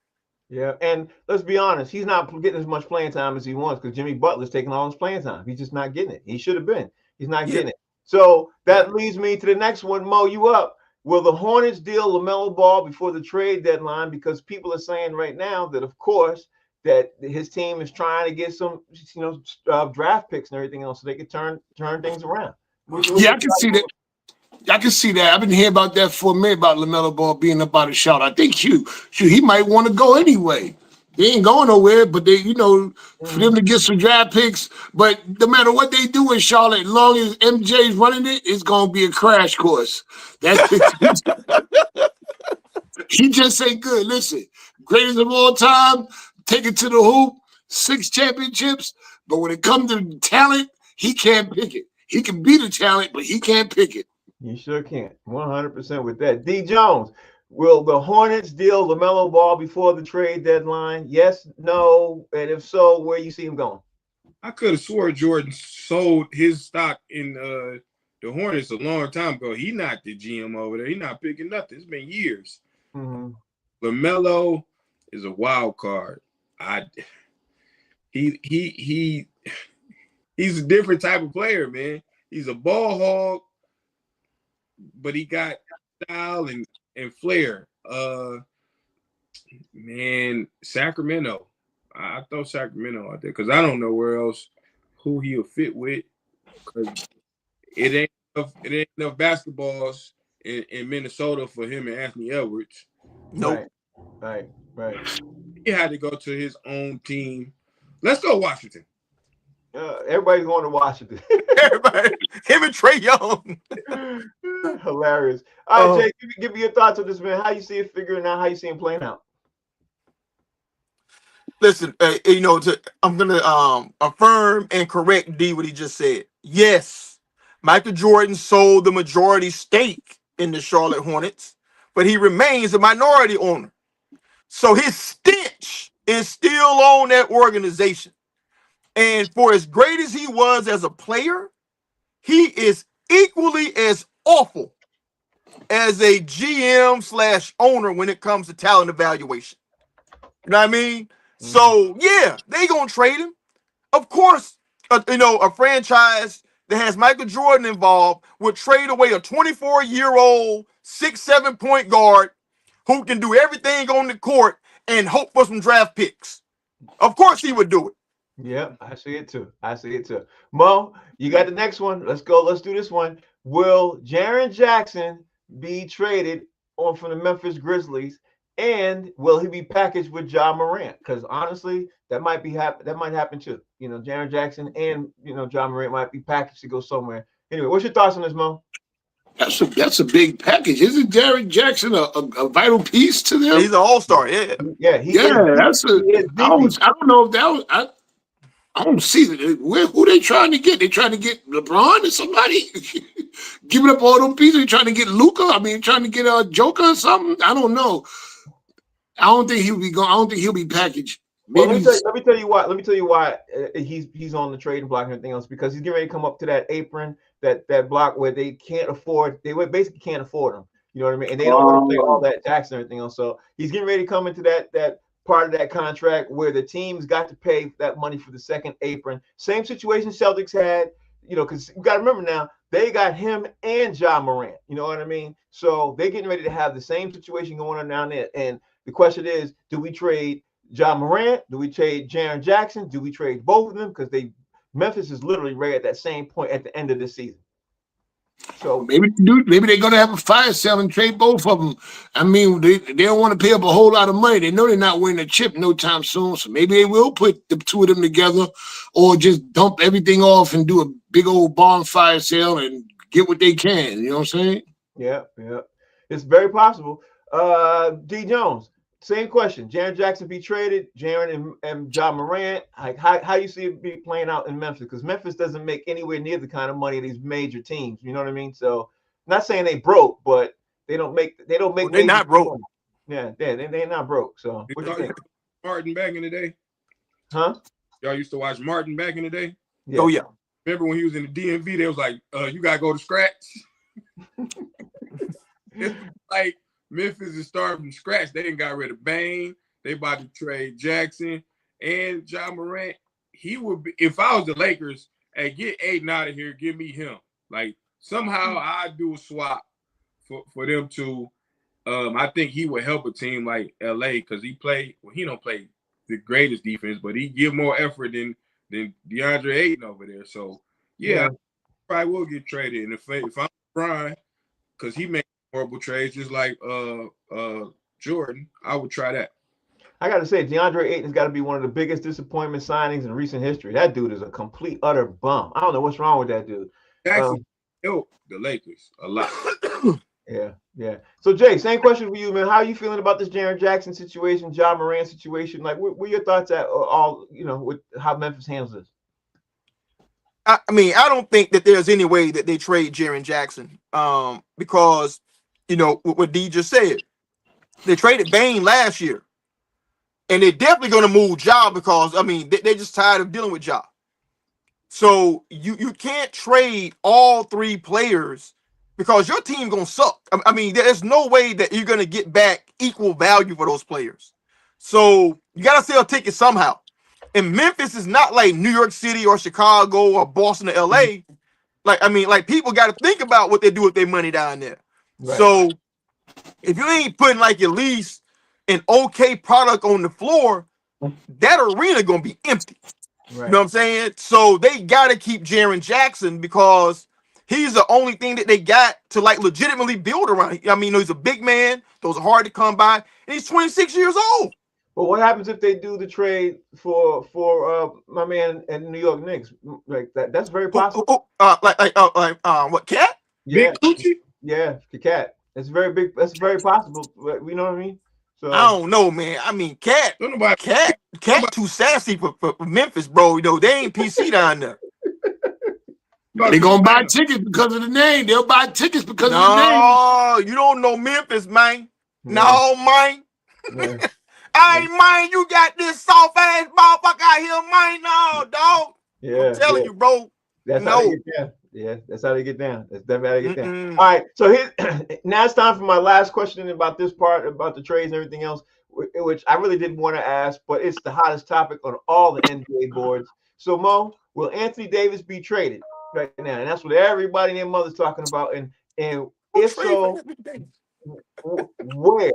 Yeah, and let's be honest, he's not getting as much playing time as he wants because Jimmy Butler's taking all his playing time. He's just not getting it. He should have been. He's not getting it. So that leads me to the next one. Mo, you up? Will the Hornets deal LaMelo Ball before the trade deadline? Because people are saying right now that, of course, that his team is trying to get some, draft picks and everything else so they could turn things around. Yeah, I can see that. I can see that. I've been hearing about that for a minute, about LaMelo Ball being about a shot. I think he might want to go anyway. They ain't going nowhere, but they, for them to get some draft picks. But no matter what they do in Charlotte, as long as MJ's running it, it's gonna be a crash course. He just ain't good. Listen, greatest of all time, take it to the hoop, 6 championships. But when it comes to talent, he can't pick it. He can be the talent, but he can't pick it. You sure can't. 100% with that. D. Jones, will the Hornets deal LaMelo Ball before the trade deadline? Yes, no, and if so, where you see him going? I could have swore Jordan sold his stock in the Hornets a long time ago. He not the GM over there. He not picking nothing. It's been years. Mm-hmm. LaMelo is a wild card. He's a different type of player, man. He's a ball hog, but he got style and flair. Man, Sacramento. I throw Sacramento out there because I don't know where else who he'll fit with. Because it ain't enough basketballs in Minnesota for him and Anthony Edwards. Nope. Right. He had to go to his own team. Let's go Washington. Everybody's going to Washington. Everybody, him and Trae Young. Hilarious. All right, Jay, give me your thoughts on this, man. How you see it figuring out? How you see him playing out? Listen, I'm gonna affirm and correct D what he just said. Yes, Michael Jordan sold the majority stake in the Charlotte Hornets, but he remains a minority owner. So his stench is still on that organization. And for as great as he was as a player, he is equally as awful as a GM/owner when it comes to talent evaluation. You know what I mean? Mm-hmm. So, yeah, they going to trade him. Of course, a franchise that has Michael Jordan involved would trade away a 24-year-old, 6'7" point guard who can do everything on the court and hope for some draft picks. Of course he would do it. Yeah, I see it too. Mo, you got the next one. Let's go. Let's do this one. Will Jaren Jackson be traded from the Memphis Grizzlies, and will he be packaged with Ja Morant? Because honestly, that might happen too. Jaren Jackson and Ja Morant might be packaged to go somewhere. Anyway, what's your thoughts on this, Mo? That's a big package. Isn't Jaren Jackson a vital piece to them? He's an all-star. Yeah. That's I don't know if that was. I don't see who they trying to get. They trying to get LeBron or somebody giving up all those pieces. They trying to get Luka. I mean, trying to get a Joker or something. I don't know. I don't think he'll be going. I don't think he'll be packaged Well, maybe let me tell you why. Let me tell you why he's on the trading block and everything else, because he's getting ready to come up to that apron, that block where they can't afford. They basically can't afford him. You know what I mean? And they don't want to play all that Jackson and everything else. So he's getting ready to come into that part of that contract where the team's got to pay that money for the second apron. Same situation Celtics had. You know, because you got to remember now they got him and John Morant. You know what I mean? So they're getting ready to have the same situation going on down there. And the question is, do we trade John Morant? Do we trade Jaren Jackson? Do we trade both of them? Because Memphis is literally right at that same point at the end of the season. So maybe they're gonna have a fire sale and trade both of them. I mean, they don't want to pay up a whole lot of money. They know they're not winning a chip no time soon. So maybe they will put the two of them together, or just dump everything off and do a big old bonfire sale and get what they can. You know what I'm saying? yeah, it's very possible. D Jones, same question. Jaren Jackson be traded, Jaren and John Morant. Like how you see it be playing out in Memphis? Because Memphis doesn't make anywhere near the kind of money of these major teams. You know what I mean? So not saying they broke, but they don't make They're major not broke. money. Yeah, they're not broke. So what do you think? Martin back in the day? Huh? Y'all used to watch Martin back in the day? Yeah. Oh yeah. Remember when he was in the DMV, they was like, you gotta go to scratch. It's like Memphis is starting from scratch. They didn't got rid of Bane. They about to trade Jackson and John Morant. He would be, if I was the Lakers, hey, get Aiden out of here, give me him. Like somehow I'd do a swap for them to. I think he would help a team like LA because he don't play the greatest defense, but he give more effort than DeAndre Ayton over there. So yeah, I probably will get traded. And if I'm Brian, because he made horrible trades just like Jordan, I would try that. I got to say, DeAndre Ayton's got to be one of the biggest disappointment signings in recent history. That dude is a complete, utter bum. I don't know what's wrong with that dude. Jackson helped the Lakers a lot. Yeah. So, Jay, same question for you, man. How are you feeling about this Jaren Jackson situation, John Moran situation? Like, what are your thoughts at all, with how Memphis handles this? I mean, I don't think that there's any way that they trade Jaren Jackson because, what D just said. They traded Bane last year. And they're definitely going to move Ja because, they're just tired of dealing with Ja. So you can't trade all three players because your team going to suck. I mean, there's no way that you're going to get back equal value for those players. So you got to sell tickets somehow. And Memphis is not like New York City or Chicago or Boston or LA. Like people got to think about what they do with their money down there. Right. So if you ain't putting like at least an okay product on the floor, that arena gonna be empty. Right. You know what I'm saying? So they gotta keep Jaren Jackson because he's the only thing that they got to like legitimately build around. I mean, he's a big man, those are hard to come by, and he's 26 years old. But what happens if they do the trade for my man at New York Knicks? Like that's very possible. What, Cat? Yeah. Big Coochie? Yeah, the Cat. It's very big. That's very possible. You know what I mean? So I don't know, man. I mean, Cat too sassy for Memphis, bro. They ain't PC down there. They're gonna buy tickets because of the name. They'll buy tickets because of the name. No, you don't know Memphis, man. Yeah. No, man. Yeah. I ain't mind you got this soft ass motherfucker out here, man. No, dog. Yeah, I'm telling you, bro. That's how they get down. Yeah, that's how they get down. That's definitely how they get down. All right, so now it's time for my last question about this part, about the trades and everything else, which I really didn't want to ask, but it's the hottest topic on all the NBA boards. So, Mo, will Anthony Davis be traded right now? And that's what everybody and their mother's talking about. And if so, where?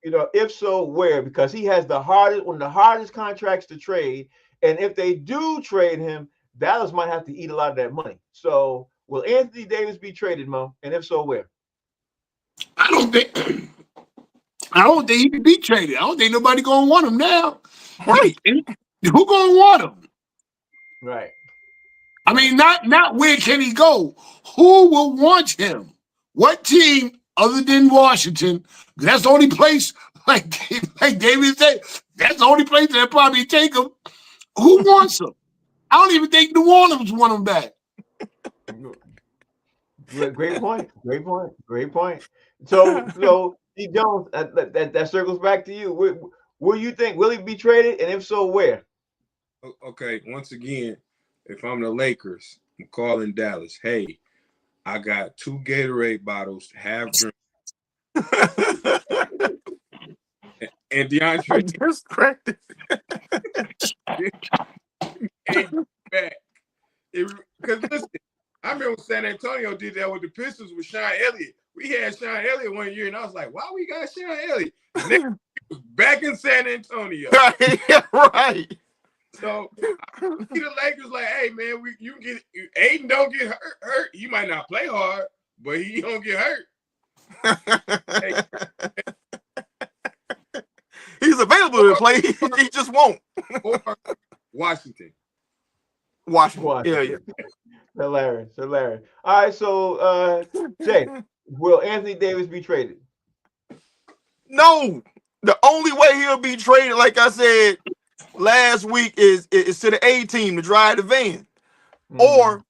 If so, where? Because he has one of the hardest contracts to trade. And if they do trade him, Dallas might have to eat a lot of that money. So will Anthony Davis be traded, Mo? And if so, where? I don't think he can be traded. I don't think nobody gonna want him now. Right. Who gonna want him? Right. I mean, not where can he go? Who will want him? What team other than Washington? That's the only place, like David said, that's the only place they'll probably take him. Who wants him? I don't even think New Orleans want him back. Great point. So D. Jones, that circles back to you. Will you think will he be traded, and if so, where? Okay, once again, if I'm the Lakers, I'm calling Dallas. Hey, I got 2 Gatorade bottles, half drink, and I DeAndre just cracked it. ain't back. Because listen, I remember when San Antonio did that with the Pistons with Sean Elliott. We had Sean Elliott one year, and I was like, why we got Sean Elliott? And then he was back in San Antonio. Right. So I see the Lakers like, hey man, you can get Aiden don't get hurt. He might not play hard, but he don't get hurt. Hey, He's available to play. He just won't. or Washington. Yeah, yeah. Hilarious. All right, so Jay, will Anthony Davis be traded? No, the only way he'll be traded, like I said last week, is to the A team to drive the van, or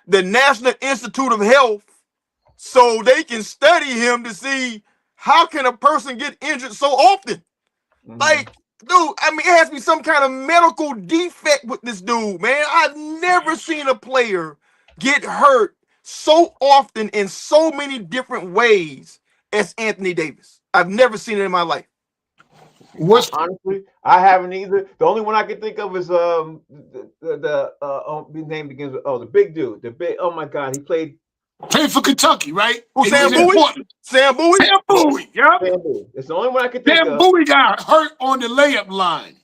the National Institute of Health, so they can study him to see how can a person get injured so often. Like, dude, I mean, it has to be some kind of medical defect with this dude, man. I've never seen a player get hurt so often in so many different ways as Anthony Davis. I've never seen it in my life. Honestly, I haven't either. The only one I can think of is his name begins with the big dude, oh my god, he played for Kentucky, right? Who, Sam Bowie? Sam Bowie? Sam Bowie, yep. Sam Bowie. It's the only one I can think Sam of. Bowie got hurt on the layup line.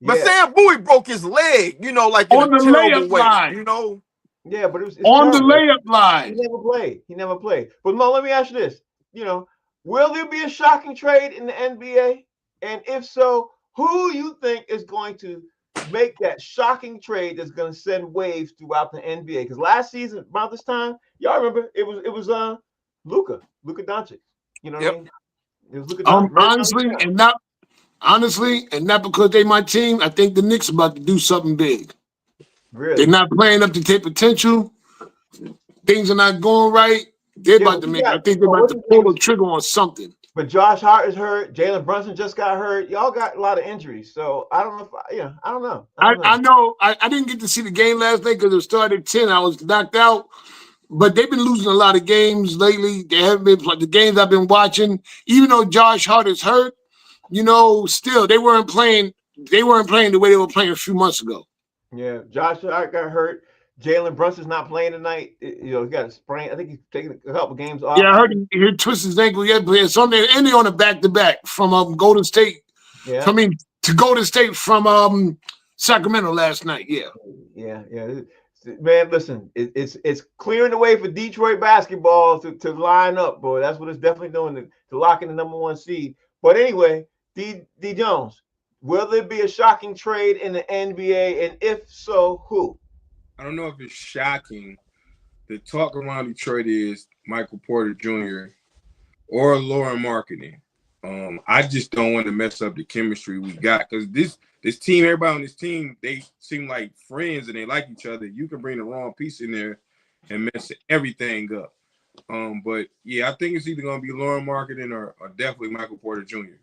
But Sam Bowie broke his leg, like in on a the terrible layup way, line. Yeah, but it's on terrible. the layup line. He never played. But Mo, let me ask you this. Will there be a shocking trade in the NBA? And if so, who you think is going to make that shocking trade that's going to send waves throughout the NBA? Because last season, about this time, y'all remember it was Luka Doncic. You know what I mean? It was Luka Doncic. Honestly, and not because they my team. I think the Knicks about to do something big. Really? They're not playing up to their potential. Things are not going right. They're about to make. I think they're about to pull the trigger on something. But Josh Hart is hurt. Jalen Brunson just got hurt. Y'all got a lot of injuries. So I don't know. I don't know. I know. I didn't get to see the game last night because it started at 10. I was knocked out. But they've been losing a lot of games lately. They haven't been like the games I've been watching. Even though Josh Hart is hurt, still they weren't playing. They weren't playing the way they were playing a few months ago. Yeah, Josh Hart got hurt. Jalen Brunson's not playing tonight. He got a sprain. I think he's taking a couple games off. Yeah, I heard he twisted his ankle. Yeah, but Sunday and they on a back-to-back from Golden State. Yeah, coming to Golden State from Sacramento last night. Yeah. Man, listen, it's clearing the way for Detroit basketball to line up, boy. That's what it's definitely doing to lock in the #1 seed. But anyway, D Jones, will there be a shocking trade in the NBA, and if so, who? I don't know if it's shocking. The talk around Detroit is Michael Porter Jr. or Lauren Marketing. I just don't want to mess up the chemistry we got because this team, everybody on this team, they seem like friends and they like each other. You can bring the wrong piece in there and mess everything up. But yeah, I think it's either going to be Lauren Marketing or definitely Michael Porter Jr.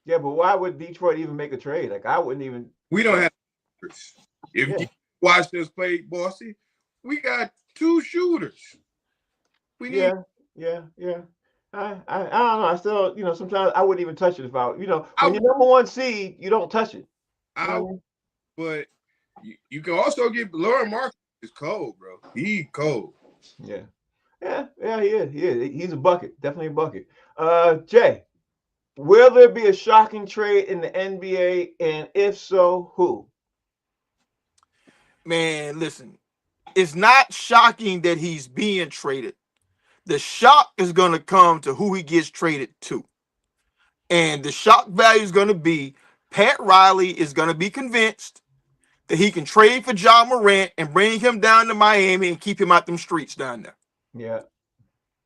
Yeah, but why would Detroit even make a trade? Like I wouldn't even. We don't have. If you watch us play, Bossy, we got 2 shooters. We need. Yeah. I don't know. I still, sometimes I wouldn't even touch it if when you're #1 seed, you don't touch it. But you can also get Lauren Mark is cold, bro. He cold. Yeah, he is. He's a bucket. Definitely a bucket. Jay, will there be a shocking trade in the NBA? And if so, who? Man, listen, it's not shocking that he's being traded. The shock is going to come to who he gets traded to. And the shock value is going to be Pat Riley is going to be convinced that he can trade for John Morant and bring him down to Miami and keep him out them streets down there. Yeah.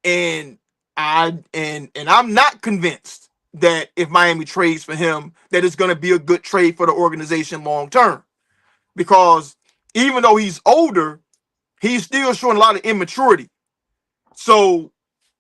And I'm not convinced that if Miami trades for him, that it's going to be a good trade for the organization long term. Because even though he's older, he's still showing a lot of immaturity. So,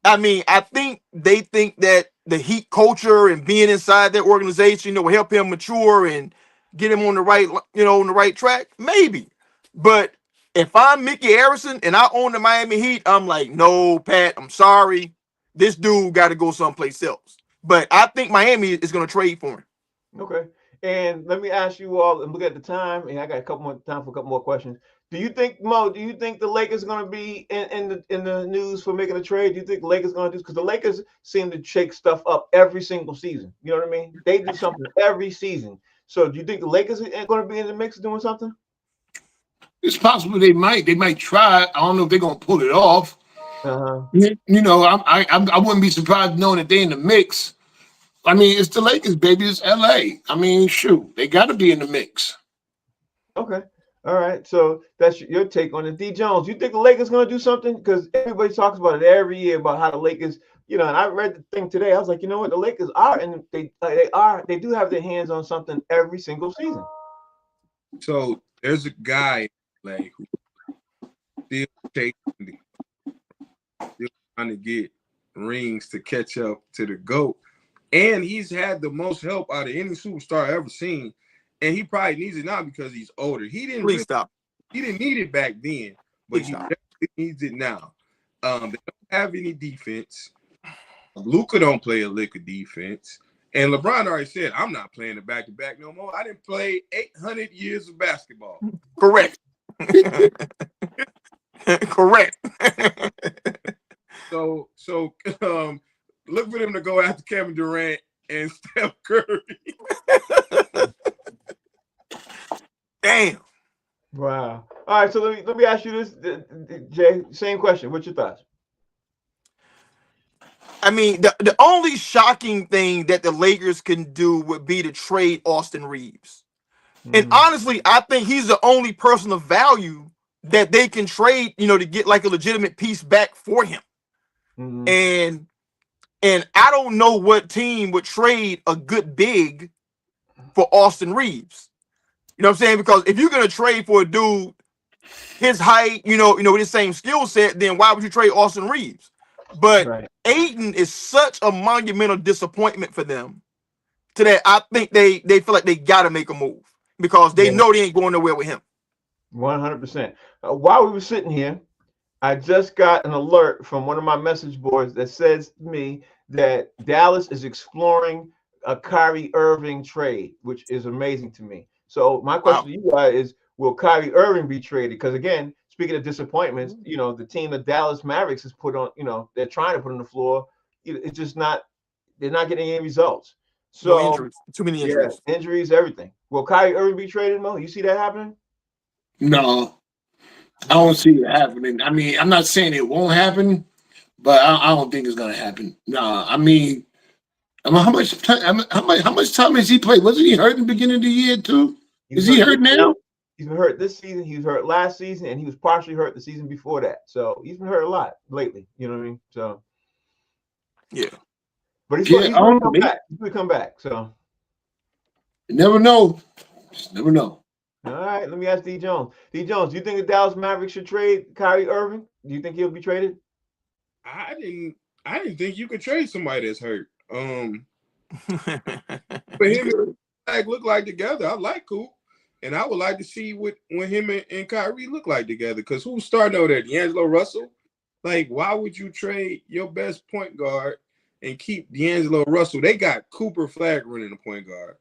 I mean, I think they think that the Heat culture and being inside that organization, will help him mature and get him on the right, on the right track? Maybe. But if I'm Mickey Harrison and I own the Miami Heat, I'm like, no, Pat, I'm sorry. This dude got to go someplace else. But I think Miami is going to trade for him. Okay. And let me ask you all, and look at the time, and I got a couple more time for a couple more questions. Do you think, Mo, do you think the Lakers are going to be in the news for making a trade? Do you think the Lakers are going to do, because the Lakers seem to shake stuff up every single season. You know what I mean? They do something every season. So do you think the Lakers are going to be in the mix doing something? It's possible they might try. I don't know if they're gonna pull it off. Uh-huh. I wouldn't be surprised knowing that they're in the mix. I mean, it's the Lakers, baby. It's LA. I mean, shoot, they got to be in the mix. Okay. All right. So that's your take on it. D. Jones, you think the Lakers going to do something? Because everybody talks about it every year about how the Lakers, and I read the thing today. I was like, you know what? The Lakers are, and they do have their hands on something every single season. So there's a guy like who still trying to get rings to catch up to the GOAT. And he's had the most help out of any superstar I've ever seen. And he probably needs it now because he's older. He didn't need it back then, but he definitely needs it now. They don't have any defense. Luka don't play a lick of defense. And LeBron already said, I'm not playing the back-to-back no more. I didn't play 800 years of basketball. Correct. Correct. So look for them to go after Kevin Durant and Steph Curry. Damn. Wow. All right, so let me ask you this, Jay. Same question. What's your thoughts? I mean, the only shocking thing that the Lakers can do would be to trade Austin Reeves. And honestly, I think he's the only person of value that they can trade, to get like a legitimate piece back for him. And I don't know what team would trade a good big for Austin Reeves. You know what I'm saying? Because if you're gonna trade for a dude his height, with his same skill set, then why would you trade Austin Reeves? But Ayton is such a monumental disappointment for them to that I think they feel like they gotta make a move because they know they ain't going nowhere with him. 100%. While we were sitting here, I just got an alert from one of my message boards that says to me that Dallas is exploring a Kyrie Irving trade, which is amazing to me. So my question to you guys is, will Kyrie Irving be traded? Because again, speaking of disappointments, the team the Dallas Mavericks has put on, they're trying to put on the floor. It's just not, they're not getting any results. So no injuries. Too many injuries. Yeah, injuries, everything. Will Kyrie Irving be traded, Mo? You see that happening? No, I don't see it happening. I mean, I'm not saying it won't happen, but I don't think it's gonna happen. No, I mean, how much time has he played? Wasn't he hurt in the beginning of the year too? Is he hurt now? He's been hurt this season. He was hurt last season, and he was partially hurt the season before that. So he's been hurt a lot lately. You know what I mean? So yeah, but he's going to come back. He's going to come back. So you never know. Just never know. All right, let me ask D. Jones. D. Jones, do you think the Dallas Mavericks should trade Kyrie Irving? Do you think he'll be traded? I didn't think you could trade somebody that's hurt. But him and look like together. I like Coop, and I would like to see what him and Kyrie look like together. Because who's starting over there? D'Angelo Russell. Like, why would you trade your best point guard and keep D'Angelo Russell? They got Cooper Flag running the point guard.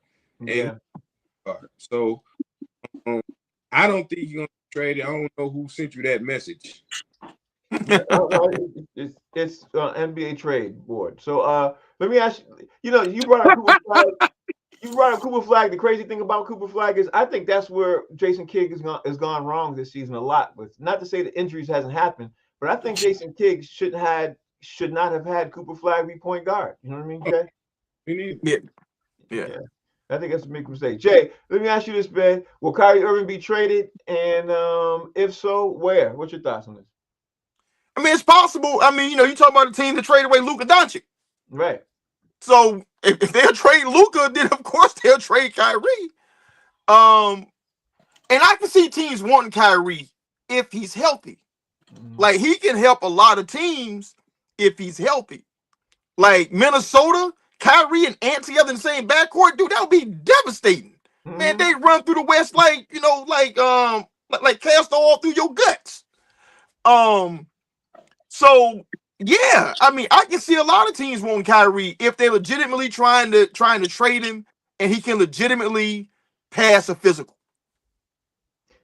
So I don't think you're gonna trade it. I don't know who sent you that message. It's NBA trade board. So let me ask you. You brought up Cooper Flag. You brought up Cooper Flag. The crazy thing about Cooper Flag is I think that's where Jason Kidd has gone wrong this season a lot. With not to say that injuries hasn't happened, but I think Jason Kidd should not have had Cooper Flag be point guard. You know what I mean, Jay? Yeah. I think that's a big mistake. Jay, let me ask you this, Ben. Will Kyrie Irving be traded? And if so, where? What's your thoughts on this? I mean, it's possible. I mean, you talk about a team that traded away Luka Doncic. Right. So if they'll trade Luka, then of course they'll trade Kyrie. And I can see teams wanting Kyrie if he's healthy. Like, he can help a lot of teams if he's healthy. like Minnesota, Kyrie and Ant together in the same backcourt, dude, that would be devastating. Man, they run through the West like, like cast all through your guts. So yeah, I mean, I can see a lot of teams wanting Kyrie if they're legitimately trying to trade him and he can legitimately pass a physical.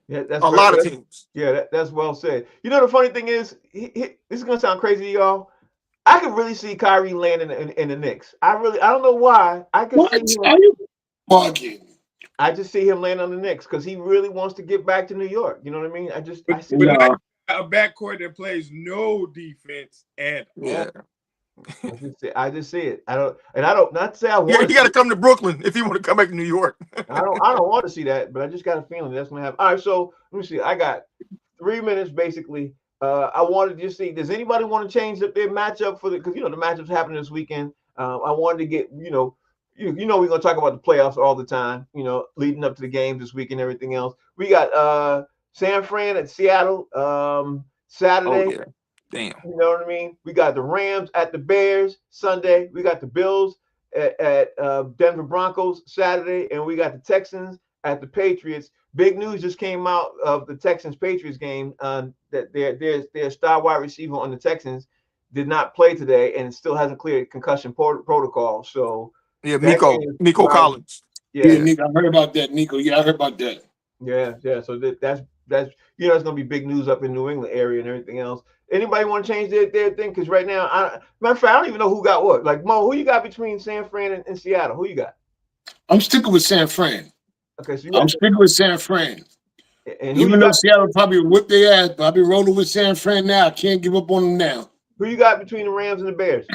Yeah, that's a lot of teams. Yeah, that's well said. You know, the funny thing is, this is gonna sound crazy to y'all. I could really see Kyrie landing in the Knicks. I don't know why. I could What see him. are you bugging? I just see him land on the Knicks because he really wants to get back to New York. You know what I mean? I see. But not a backcourt that plays no defense at all. I just see it. I don't not to say I want. Yeah, he got to come to Brooklyn if he want to come back to New York. I don't want to see that, but I just got a feeling that's gonna happen. All right, so let me see. I got 3 minutes basically. I wanted to just see. Does anybody want to change up their matchup for because the matchups happening this weekend. I wanted to get we're gonna talk about the playoffs all the time. Leading up to the games this week and everything else. We got San Fran at Seattle Saturday. Oh, yeah. Damn. You know what I mean? We got the Rams at the Bears Sunday. We got the Bills at Denver Broncos Saturday, and we got the Texans at the Patriots. Big news just came out of the Texans-Patriots game that their star wide receiver on the Texans did not play today and still hasn't cleared concussion protocol. So yeah, Nico Collins. Yeah, Nico, I heard about that. Nico, yeah, I heard about that. Yeah. So that's it's gonna be big news up in New England area and everything else. Anybody want to change their thing? Because right now, matter of fact, I don't even know who got what. Like Mo, who you got between San Fran and Seattle? Who you got? I'm sticking with San Fran. Okay, so I'm sticking with San Fran. And even though Seattle probably whip their ass, but I'll be rolling with San Fran now. I can't give up on them now. Who you got between the Rams and the Bears?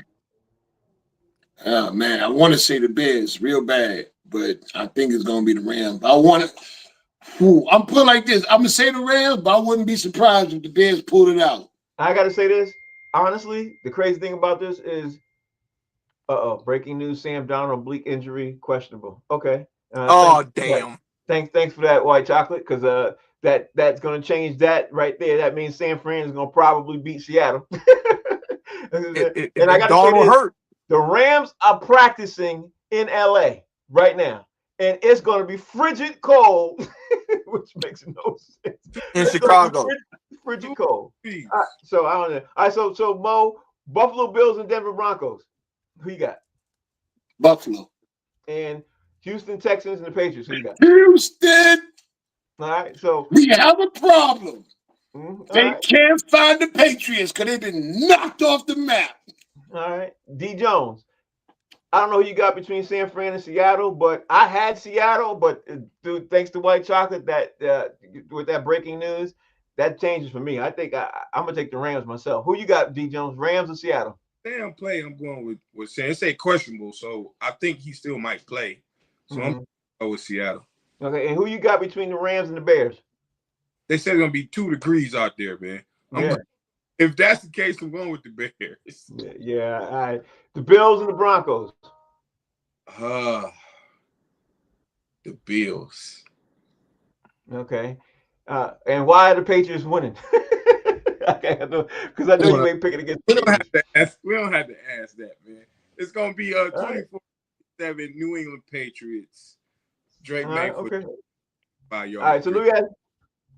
Oh man, I want to say the Bears real bad, but I think it's gonna be the Rams. I want to. I'm putting like this. I'm gonna say the Rams, but I wouldn't be surprised if the Bears pulled it out. I gotta say this honestly. The crazy thing about this is, breaking news: Sam Darnold oblique injury, questionable. Okay. Damn. Thanks for that, White Chocolate, because that's gonna change that right there. That means San Fran is gonna probably beat Seattle. And I gotta say this, hurt. The Rams are practicing in LA right now, and it's gonna be frigid cold, which makes no sense. In Chicago. Frigid cold. So I don't know. All right, so Mo, Buffalo Bills and Denver Broncos. Who you got? Buffalo. And Houston Texans and the Patriots. Who you got? Houston. All right, so we have a problem. They right. can't find the Patriots because they've been knocked off the map. All right, D Jones. I don't know who you got between San Fran and Seattle, but I had Seattle, but dude, thanks to White Chocolate, that with that breaking news, that changes for me. I think I'm gonna take the Rams myself. Who you got, D Jones? Rams or Seattle? Sam play. I'm going with Sam. Say questionable, so I think he still might play. So I'm going with Seattle. Okay, and who you got between the Rams and the Bears? They said it's gonna be 2 degrees out there, man. If that's the case, I'm going with the Bears. Yeah. All right. The Bills and the Broncos. The Bills. Okay. And why are the Patriots winning? Okay, because I know you ain't picking against. We don't have to ask that, man. It's gonna be 24-7 New England Patriots. Drake May. Okay. All right. So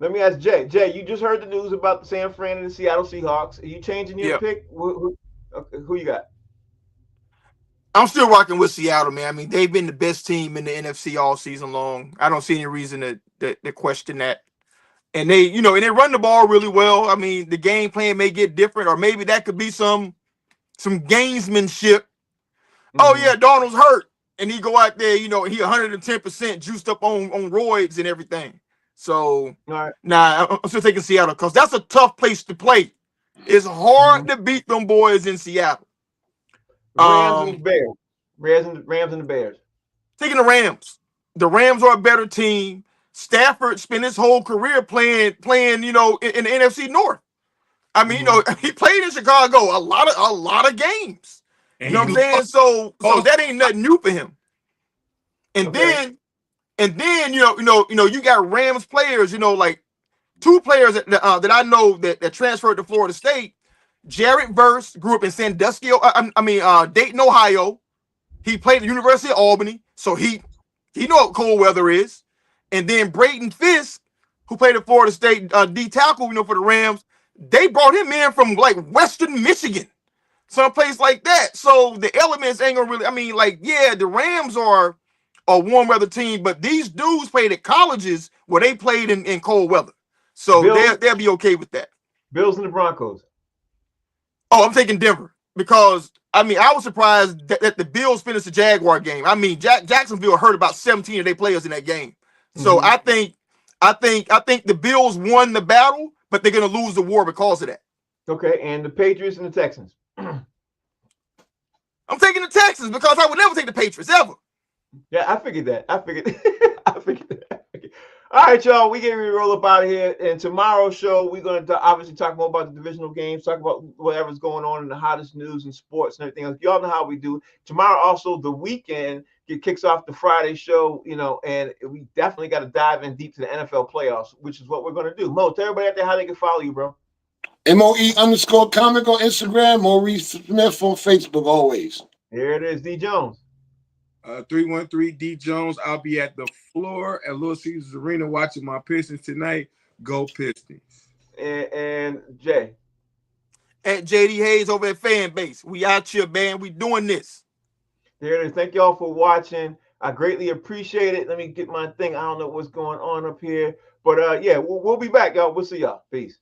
let me ask Jay. Jay, you just heard the news about the San Fran and the Seattle Seahawks. Are you changing your pick? Who you got? I'm still rocking with Seattle, man. I mean, they've been the best team in the NFC all season long. I don't see any reason to question that. And they run the ball really well. I mean, the game plan may get different, or maybe that could be some gamesmanship. Oh yeah, Darnold's hurt, and he go out there, he 110% juiced up on roids and everything. So I'm still taking Seattle because that's a tough place to play. It's hard to beat them boys in Seattle. Rams and the Bears. Rams and the Bears. Taking the Rams. The Rams are a better team. Stafford spent his whole career playing, in the NFC North. I mean, he played in Chicago a lot of games. You know what I'm saying? So that ain't nothing new for him. And then you got Rams players, like 2 players that I know that transferred to Florida State. Jared Verse grew up in Sandusky, Dayton, Ohio. He played at the University of Albany, so he know what cold weather is. And then Braden Fisk, who played at Florida State, D tackle, for the Rams, they brought him in from like Western Michigan, someplace like that. So the elements ain't gonna really. The Rams are a warm weather team, but these dudes played at colleges where they played in cold weather, so they'll be okay with that. Bills and the Broncos. Oh, I'm taking Denver because I was surprised that the Bills finished the Jaguar game. Jacksonville hurt about 17 of their players in that game. So I think the Bills won the battle, but they're gonna lose the war because of that. Okay, and the Patriots and the Texans. I'm taking the Texans because I would never take the Patriots ever. Yeah, I figured that. I figured that. All right, y'all, we getting ready to roll up out of here. And tomorrow's show, we're going to obviously talk more about the divisional games, talk about whatever's going on in the hottest news and sports and everything else. Y'all know how we do. Tomorrow, also, the weekend, it kicks off the Friday show, and we definitely got to dive in deep to the NFL playoffs, which is what we're going to do. Mo, tell everybody out there how they can follow you, bro. MOE_comic on Instagram, Maurice Smith on Facebook, always. There it is, D Jones. 313 D Jones. I'll be at the floor at Little Caesars Arena watching my Pistons tonight. Go Pistons. And Jay. At JD Hayes over at Fan Base. We out here, man. We doing this. There it is. Thank y'all for watching. I greatly appreciate it. Let me get my thing. I don't know what's going on up here. But we'll be back, y'all. We'll see y'all. Peace.